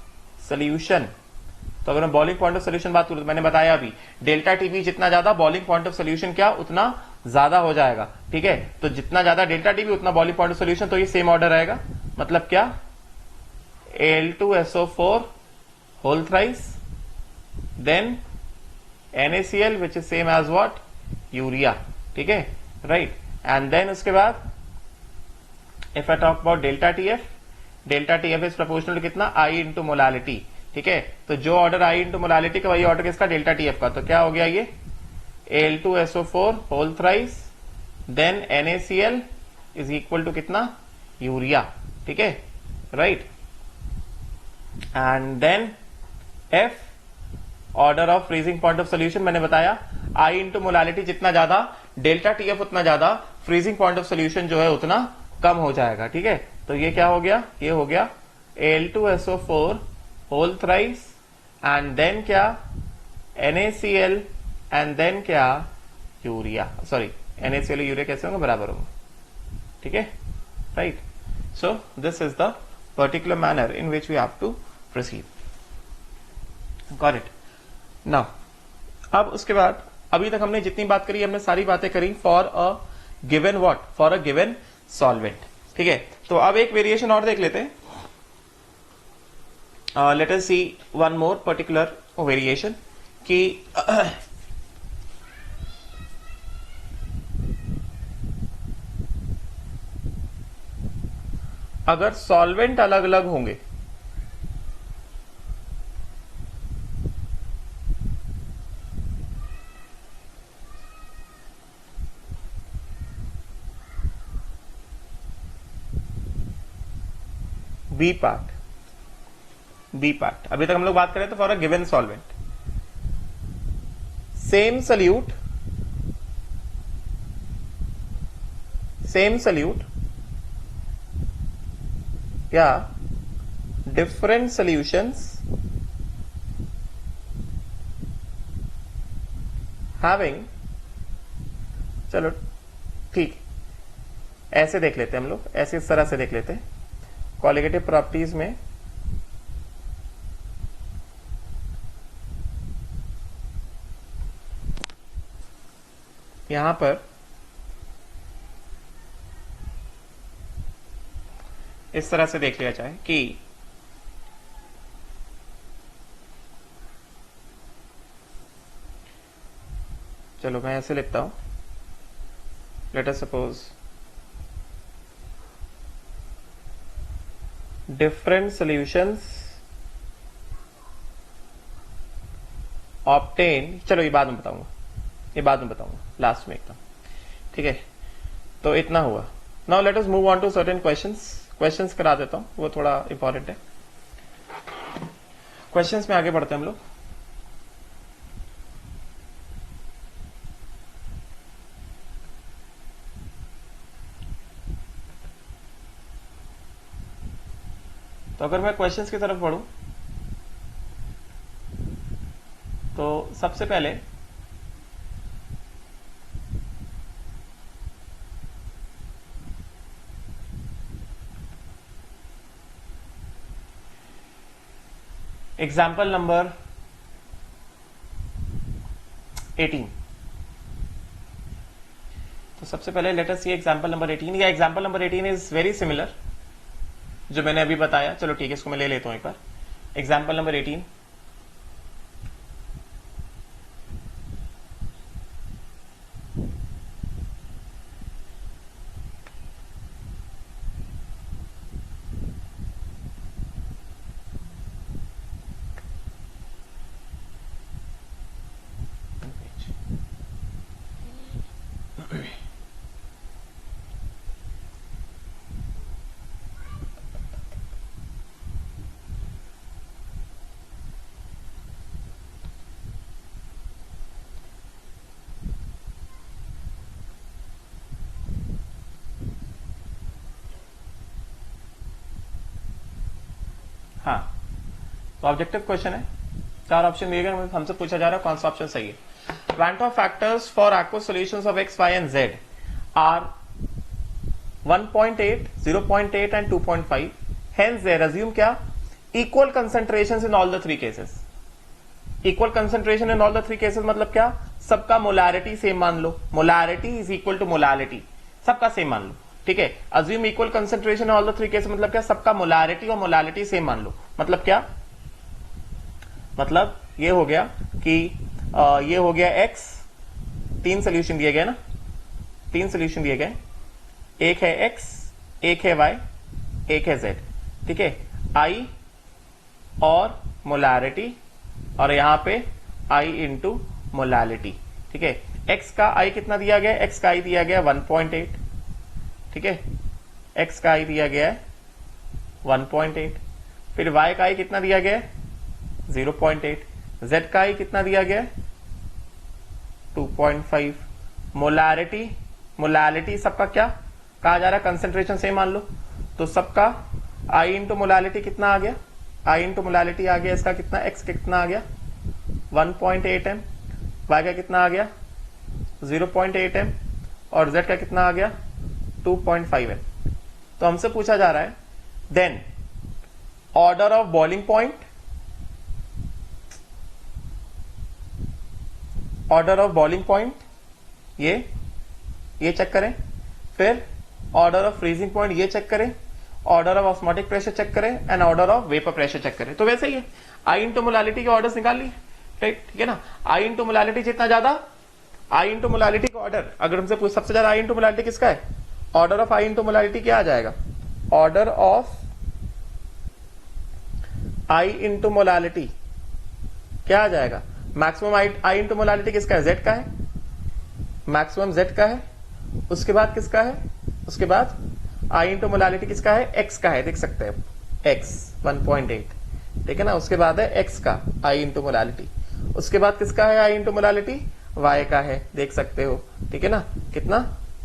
solution. तो अगर मैं बॉइलिंग पॉइंट ऑफ सोल्यूशन बात करूं तो मैंने बताया अभी डेल्टा टीबी जितना ज्यादा बॉइलिंग पॉइंट ऑफ सोल्यूशन क्या उतना ज्यादा हो जाएगा। ठीक है, तो जितना ज्यादा डेल्टा टीबी उतना बॉइलिंग पॉइंट ऑफ सोल्यूशन, तो ये सेम ऑर्डर रहेगा। मतलब क्या, Al2SO4 whole thrice then NaCl which is same as what, urea. ठीक है, राइट। एंड देन उसके बाद if I talk about delta TF is proportional to कितना, I इंटू मोलालिटी। ठीक है, तो जो ऑर्डर I इंटू मोलालिटी का वही ऑर्डर किसका, डेल्टा टीएफ का। तो क्या हो गया ये, Al2SO4 whole thrice then NaCl is equal to कितना, यूरिया। ठीक है, right. And then F order of freezing point of solution, मैंने बताया I इंटू मोलालिटी जितना ज्यादा डेल्टा टीएफ उतना ज्यादा फ्रीजिंग पॉइंट ऑफ सोल्यूशन जो है उतना कम हो जाएगा। ठीक है, तो ये क्या हो गया, ये हो गया Al2SO4 whole thrice and then क्या, NaCl एंड देन क्या, यूरिया। सॉरी, NaCl यूरिया कैसे होंगे, बराबर होंगे। ठीक है, right. So this is the particular manner in which we have to proceed. Got it. Now अब उसके बाद अभी तक हमने जितनी बात करी, हमने सारी बातें करी for a given what, for a given solvent. ठीक है, तो अब एक वेरिएशन और देख लेते हैं। लेट अस सी वन मोर पर्टिकुलर वेरिएशन कि अगर सॉल्वेंट अलग अलग होंगे बी पार्ट, अभी तक हम लोग बात करें तो for a given solvent, same solute या डिफरेंट सॉल्यूशंस हैविंग, चलो ठीक ऐसे देख लेते हैं हम लोग, ऐसे इस तरह से देख लेते हैं। क्वालिटेटिव प्रॉपर्टीज में यहां पर इस तरह से देख लिया जाए कि चलो मैं ऐसे लिखता हूं, let us suppose different solutions obtain, चलो ये बाद में बताऊंगा, ये बाद में बताऊंगा लास्ट में एकदम, ठीक है। तो इतना हुआ। Now let us move on to certain questions करा देता हूं, वो थोड़ा इंपॉर्टेंट है। क्वेश्चंस में आगे बढ़ते हैं हम लोग। तो अगर मैं क्वेश्चंस की तरफ बढ़ूं तो सबसे पहले एग्जाम्पल नंबर 18। तो सबसे पहले लेट अस सी एग्जाम्पल नंबर 18। या example number 18 is very similar जो मैंने अभी बताया। चलो ठीक है, इसको मैं ले लेता हूं एक बार। एग्जाम्पल नंबर 18, हाँ तो ऑब्जेक्टिव क्वेश्चन है, 4 ऑप्शन दिए गए, हमसे पूछा जा रहा है कौन सा ऑप्शन सही है। Quant of factors for aqueous solutions of x, y and z are 1.8, 0.8 and 2.5. Hence they assume क्या? Equal concentrations in all the 3 cases. Equal concentration in all the 3 cases मतलब क्या? सबका मोलारिटी सेम मान लो। Molarity is equal to molarity, सबका same मान लो, ठीक है। Assume equal concentration in all the 3 cases मतलब क्या? सबका मोलारिटी और मोलालिटी सेम मान लो। मतलब क्या? मतलब ये हो गया कि ये हो गया x, 3 सोल्यूशन दिए गए ना, 3 सोल्यूशन दिए गए, एक है x, एक है y, एक है z, ठीक है। I और मोलारिटी और यहां पे I इंटू मोलालिटी, ठीक है। x का I कितना दिया गया? x का I दिया गया 1.8, ठीक है। x का I दिया गया है 1.8, फिर y का I कितना दिया गया है? 0.8, z का I कितना दिया गया है? 2.5। मोलालिटी सबका क्या कहा जा रहा है? कंसेंट्रेशन सेम मान लो, तो सबका I इंटू मोलालिटी कितना आ गया? I इंटू मोलालिटी आ गया इसका कितना? x का कितना आ गया? 1.8 m, y का कितना आ गया? 0.8 m और z का कितना आ गया? 2.5 m। तो हमसे पूछा जा रहा है then order of boiling point, order of boiling point ये चेक करें, फिर ऑर्डर ऑफ फ्रीजिंग पॉइंट ये चेक करें, order of osmotic pressure check करें and order of vapour pressure check करें। तो वैसे ही आई इंटू मोलालिटी के ऑर्डर निकाल लिए, ठीक है ना। आई इंटू मोलालिटी जितना ज्यादा, आई इंटू मोलालिटी का ऑर्डर अगर हमसे पूछ सबसे ज्यादा आई इंटू मोलालिटी किसका है? Order of I into molality क्या आ जाएगा? Order of I into molality क्या आ जाएगा? मैक्सिमम आई इंटू मोलालिटी किसका है? जेड का है, मैक्सिमम जेड का है। उसके बाद किसका है? उसके बाद आई इंटू मोलालिटी किसका है? एक्स का है, देख सकते हैं एक्स 1.8, ठीक है ना। उसके बाद है एक्स का आई इंटू मोलालिटी, उसके बाद किसका है आई इंटू मोलालिटी? वाई का है, देख सकते हो, ठीक है ना। कितना?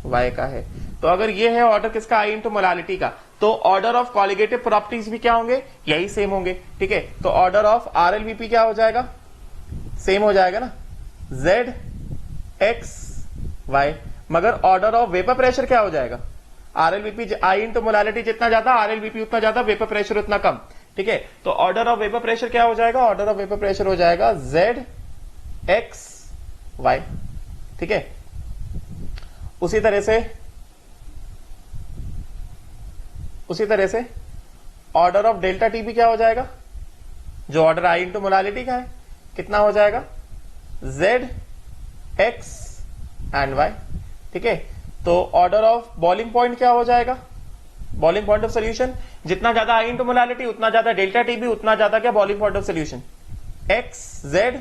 वाई का है। तो अगर ये है ऑर्डर किसका? आई इंटू मोलालिटी का, तो ऑर्डर ऑफ कॉलिगेटिव प्रॉपर्टीज भी क्या होंगे? यही सेम होंगे, ठीक है। तो ऑर्डर ऑफ आरएलवीपी क्या हो जाएगा? सेम हो जाएगा ना, जेड एक्स वाई। मगर ऑर्डर ऑफ वेपर प्रेशर क्या हो जाएगा? आरएलवीपी आई इंटू मोलालिटी जितना ज्यादा, आरएलवीपी उतना ज्यादा, वेपर प्रेशर उतना कम, ठीक है। तो ऑर्डर ऑफ वेपर प्रेशर क्या हो जाएगा? ऑर्डर ऑफ वेपर प्रेशर हो जाएगा जेड एक्स वाई, ठीक है। उसी तरह से ऑर्डर ऑफ डेल्टा टी भी क्या हो जाएगा? जो ऑर्डर आई इंटू मोलालिटी का है कितना हो जाएगा? जेड एक्स एंड वाई, ठीक है। तो ऑर्डर ऑफ बॉइलिंग पॉइंट क्या हो जाएगा? बॉइलिंग पॉइंट ऑफ सोल्यूशन जितना ज्यादा आई इंटू मोलालिटी उतना ज्यादा डेल्टा टी भी उतना ज्यादा क्या boiling point of solution? X Z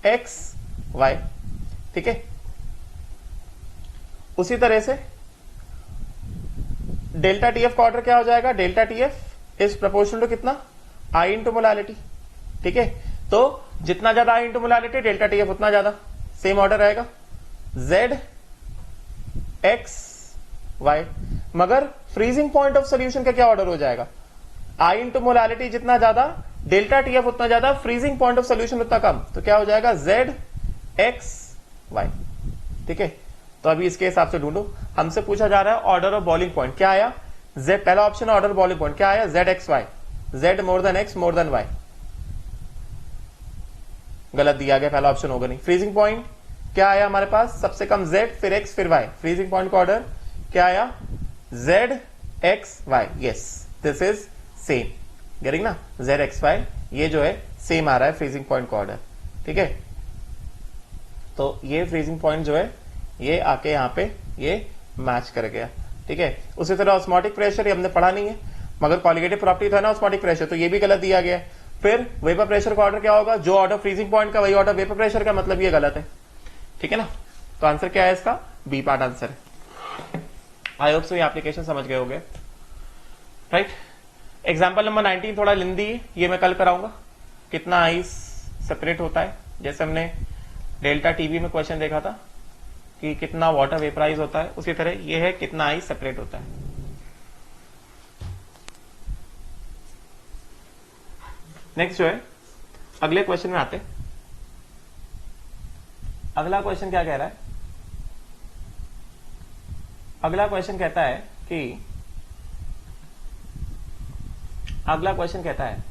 X Y, ठीक है। उसी तरह से डेल्टा टीएफ का ऑर्डर क्या हो जाएगा, delta TF is proportional to कितना, आई इंटू मोलालिटी। ठीक है, तो जितना ज्यादा I into molality delta TF उतना ज्यादा, सेम ऑर्डर रहेगा जेड एक्स वाई। मगर फ्रीजिंग पॉइंट ऑफ सोल्यूशन का क्या ऑर्डर हो जाएगा, आई इंटू मोलालिटी जितना ज्यादा डेल्टा टीएफ उतना ज्यादा, फ्रीजिंग पॉइंट ऑफ सोल्यूशन उतना कम, तो क्या हो जाएगा जेड एक्स वाई। ठीक है, तो अभी इसके हिसाब से ढूंढो। हमसे पूछा जा रहा है ऑर्डर ऑफ बॉइलिंग पॉइंट, क्या आया जेड, पहला ऑप्शन है ऑर्डर बॉइलिंग पॉइंट, क्या आया Z X Y, Z more than X more than Y, गलत दिया गया, पहला ऑप्शन होगा नहीं। फ्रीजिंग पॉइंट क्या आया हमारे पास, सबसे कम जेड फिर एक्स फिर वाई, फ्रीजिंग पॉइंट का ऑर्डर क्या आया Z X Y, yes this is same, getting ना, जेड एक्स वाई ये जो है सेम आ रहा है फ्रीजिंग पॉइंट का ऑर्डर। ठीक है, तो ये फ्रीजिंग पॉइंट जो है ये आके यहाँ पे ये मैच कर गया। ठीक है, उसी तरह ऑस्मोटिक प्रेशर ये हमने पढ़ा नहीं है, मगर कॉलिगेटिव प्रॉपर्टी था ना ऑस्मोटिक प्रेशर, तो ये भी गलत दिया गया है। फिर वेपर प्रेशर का ऑर्डर क्या होगा, जो ऑर्डर फ्रीजिंग पॉइंट का वही ऑर्डर वेपर प्रेशर का, मतलब ये गलत है। ठीक है ना, तो आंसर क्या है इसका, बी पार्ट आंसर है। आई होप सो ये एप्लीकेशन समझ गए होंगे, राइट। एग्जाम्पल नंबर 19 थोड़ा लेंदी है, ये मैं कल कराऊंगा, कितना आइस सेपरेट होता है, जैसे हमने डेल्टा टीबी में क्वेश्चन देखा था कि कितना वाटर वेपराइज होता है, उसी तरह ये है कितना आइस सेपरेट होता है। नेक्स्ट जो है अगले क्वेश्चन में आते, अगला क्वेश्चन क्या कह रहा है, अगला क्वेश्चन कहता है कि, अगला क्वेश्चन कहता है,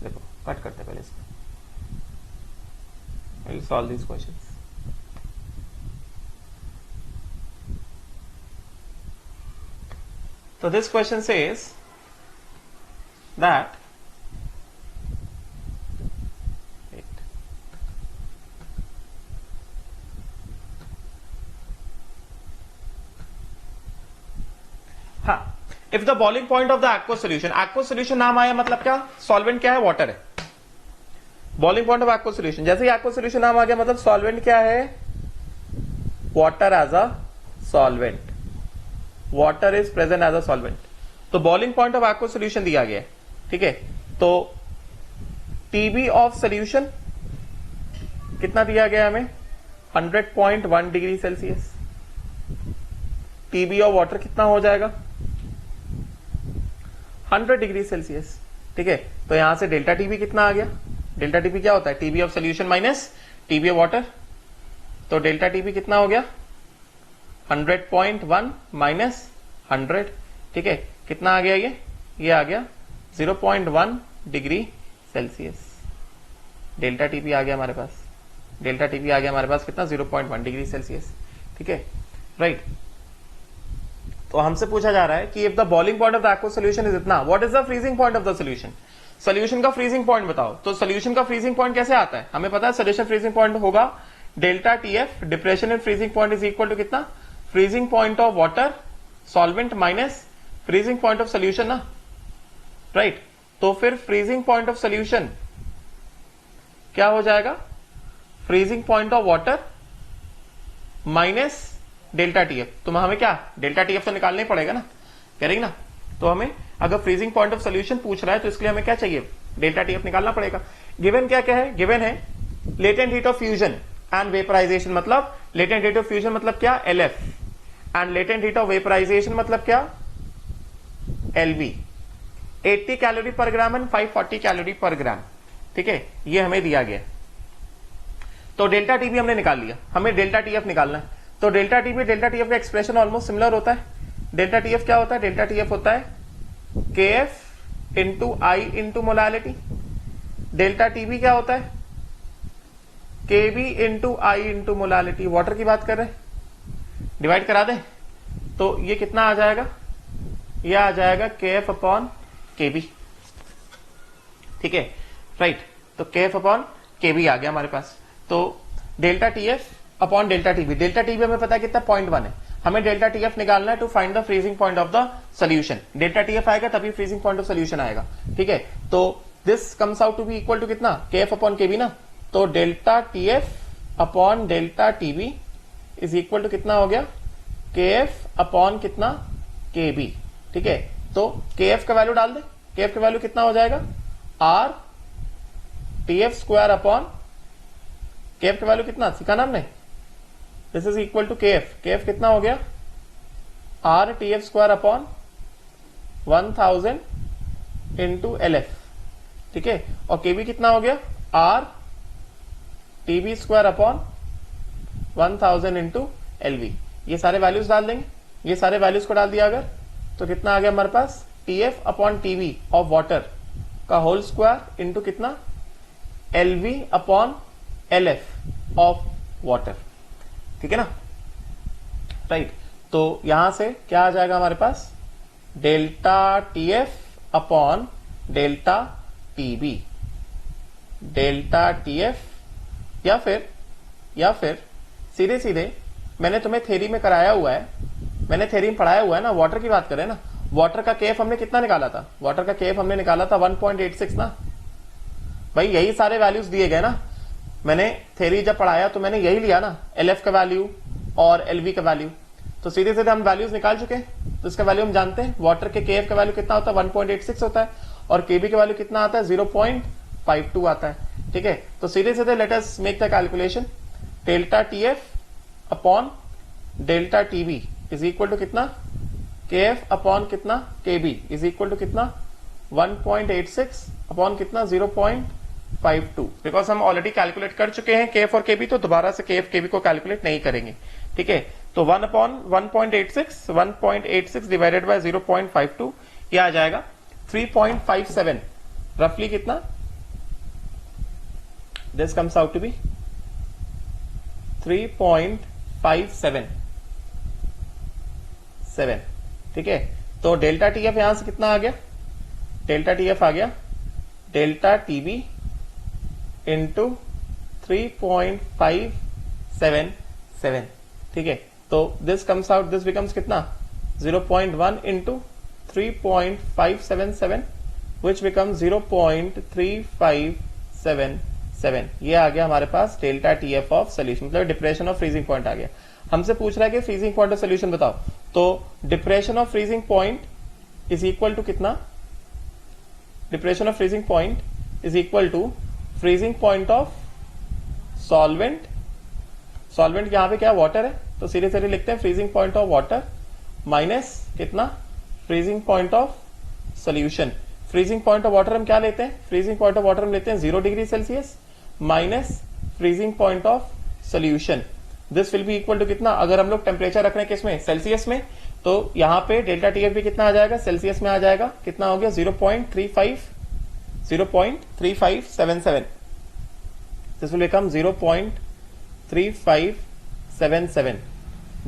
देखो कट करते पहले इसको, I will solve this questions. So this question says that if the boiling point of the aqueous solution, aqueous solution नाम आया मतलब क्या, सॉल्वेंट क्या है, वाटर है। Boiling point of aqueous solution, जैसे ही aqueous solution नाम आ गया मतलब सॉल्वेंट क्या है, water as a solvent, water is present as a solvent. तो boiling point of aqueous solution दिया गया है। ठीक है, तो टीबी ऑफ सॉल्यूशन कितना दिया गया हमें, 100.1 degree Celsius. TB of water कितना हो जाएगा, 100 डिग्री सेल्सियस। ठीक है, तो यहां से डेल्टा टीबी कितना आ गया, डेल्टा टीबी क्या होता है, TB of solution minus TB of water, तो डेल्टा टीबी कितना हो गया 100.1 माइनस 100। ठीक है, कितना आ गया ये आ गया 0.1 डिग्री सेल्सियस। डेल्टा टीपी आ गया हमारे पास, डेल्टा टीपी आ गया हमारे पास कितना 0.1 डिग्री सेल्सियस। ठीक है, राइट। तो हमसे पूछा जा रहा है कि if the boiling point of the aqueous solution is इतना, what is the freezing point of the solution. Solution का फ्रीजिंग पॉइंट बताओ। तो सॉल्यूशन का फ्रीजिंग पॉइंट कैसे आता है, हमें पता है सॉल्यूशन फ्रीजिंग पॉइंट होगा delta TF, depression in freezing point is equal to कितना, freezing point of water solvent minus freezing point of solution ना, राइट। तो फिर फ्रीजिंग पॉइंट ऑफ सॉल्यूशन क्या हो जाएगा, freezing point of water minus delta TF. तो हमें क्या डेल्टा टीएफ तो निकालना ही पड़ेगा ना, करेंगे ना। तो हमें अगर फ्रीजिंग पॉइंट ऑफ सॉल्यूशन पूछ रहा है तो इसके लिए हमें क्या चाहिए, डेल्टा टीएफ निकालना पड़ेगा। गिवन क्या क्या है, गिवन है latent heat of fusion and vaporisation, मतलब लेटेंट हीट ऑफ फ्यूजन मतलब क्या LF, and latent heat of vaporisation मतलब क्या एलवी। 80 कैलोरी पर ग्राम एंड 540 कैलोरी पर ग्राम। ठीक है, ये हमें दिया गया। तो डेल्टा टीबी हमने निकाल लिया, हमें डेल्टा टीएफ निकालना है। तो डेल्टा टीबी डेल्टा टीएफ का एक्सप्रेशन ऑलमोस्ट सिमिलर होता है। डेल्टा टीएफ क्या होता है, डेल्टा टीएफ होता है केएफ इंटू आई इंटू मोलालिटी। डेल्टा टीबी क्या होता है, केबी इंटू आई इंटू मोलालिटी। वाटर की बात कर रहे हैं, डिवाइड करा दें तो ये कितना आ जाएगा, ये आ जाएगा केएफ अपॉन केबी। ठीक है, राइट। तो केएफ अपॉन केबी आ गया हमारे पास। तो delta TF upon delta TB, delta TB हमें पता है कितना 0.1 है, हमें डेल्टा टीएफ निकालना है to find the freezing point of the solution. Delta TF आएगा तभी फ्रीजिंग पॉइंट ऑफ सॉल्यूशन आएगा। ठीक है, तो this comes out to be equal to कितना, केएफ अपॉन केबी ना। तो delta TF upon delta TB is equal to कितना हो गया KF अपॉन कितना KB, ठीक है। तो KF का वैल्यू डाल दे, KF का वैल्यू कितना हो जाएगा R TF square upon, KF का वैल्यू कितना सीखा ना हमने, this is equal to KF कितना हो गया R TF square upon 1000 into LF, ठीक है। और KB कितना हो गया R TB square upon 1000 into LV। ये सारे वैल्यूज डाल देंगे, ये सारे वैल्यूज को डाल दिया अगर, तो कितना आ गया हमारे पास TF upon TB of water का होल स्क्वायर इंटू कितना LV upon LF of water, ठीक है ना, राइट। तो यहां से क्या आ जाएगा हमारे पास delta TF upon delta TB, delta TF या फिर सीधे सीधे मैंने तुम्हें थ्योरी में कराया हुआ है, मैंने थ्योरी में पढ़ाया हुआ है ना, वाटर की बात करें ना, वाटर का KF हमने कितना निकाला था, वाटर का KF हमने निकाला था 1.86 ना भाई, यही सारे वैल्यूज दिए गए ना, मैंने थ्योरी जब पढ़ाया तो मैंने यही लिया ना, LF का वैल्यू और LV का वैल्यू, तो सीधे सीधे हम वैल्यूज निकाल चुके हैं। तो इसका वैल्यू हम जानते हैं, वाटर के KF का वैल्यू कितना होता है 1.86 होता है, और KB का वैल्यू कितना आता है 0.52 आता है, ठीक है। तो सीधे सीधे let us make the calculation, delta TF upon delta TB is equal to कितना KF अपॉन कितना KB इज इक्वल टू कितना 1.86 अपॉन कितना 0.52, बिकॉज हम ऑलरेडी कैलकुलेट कर चुके हैं KF और KB, तो दोबारा से KF KB को कैलकुलेट नहीं करेंगे, ठीक है। तो 1 अपॉन 1.86 डिवाइडेड बाय 0.52 ये आ जाएगा 3.57, रफली कितना, this comes out to be 3.57, ठीक है। तो डेल्टा TF यहां से कितना आ गया, डेल्टा TF आ गया डेल्टा TB इंटू 3.577, ठीक है। तो this comes out, this becomes कितना 0.1 इंटू 3.577 विच बिकम्स 0.3577, ये आ गया हमारे पास डेल्टा TF ऑफ सोल्यूशन, मतलब डिप्रेशन ऑफ फ्रीजिंग पॉइंट आ गया। हमसे पूछ रहा है कि फ्रीजिंग पॉइंट ऑफ सोल्यूशन बताओ, तो depression of freezing point is equal to कितना, depression of freezing point is equal to freezing point of solvent, solvent यहां पे क्या वाटर है, तो सीधे सीधे लिखते हैं freezing point of water minus कितना freezing point of solution. Freezing point of water हम क्या लेते हैं, फ्रीजिंग पॉइंट ऑफ वाटर हम लेते हैं 0 degree Celsius minus freezing point of solution, this will be equal to कितना, अगर हम लोग टेम्परेचर रख रहे हैं किसमें सेल्सियस में, तो यहां पे डेल्टा TF भी कितना आ जाएगा सेल्सियस में आ जाएगा, कितना हो गया 0.3577, this will become 0.3577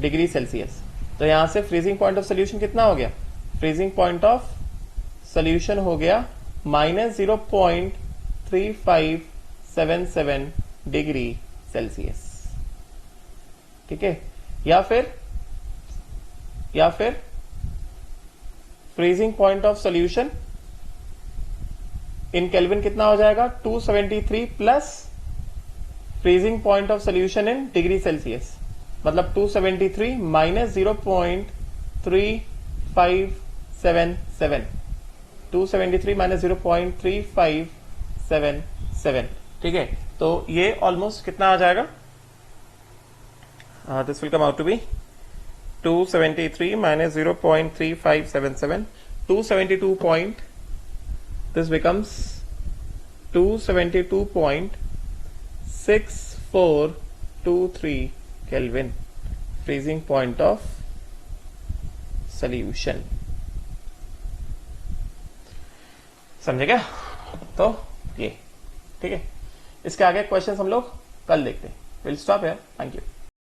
degree Celsius. तो यहां से फ्रीजिंग पॉइंट ऑफ सोल्यूशन कितना हो गया, फ्रीजिंग पॉइंट ऑफ सोल्यूशन हो गया माइनस 0.3577 डिग्री सेल्सियस, ठीक है। या फिर freezing point of solution in kelvin कितना हो जाएगा 273 plus freezing point of solution in degree Celsius, मतलब 273 माइनस 0.3577, 273 माइनस 0.3577, ठीक है। तो ये ऑलमोस्ट कितना आ जाएगा, this will come out to be 273 minus 0.3577, 272 point, this becomes 272.6423 Kelvin, freezing point of solution, समझे क्या। तो ये ठीक है, इसके आगे क्वेश्चन हम लोग कल देखते हैं। Will stop here, thank you.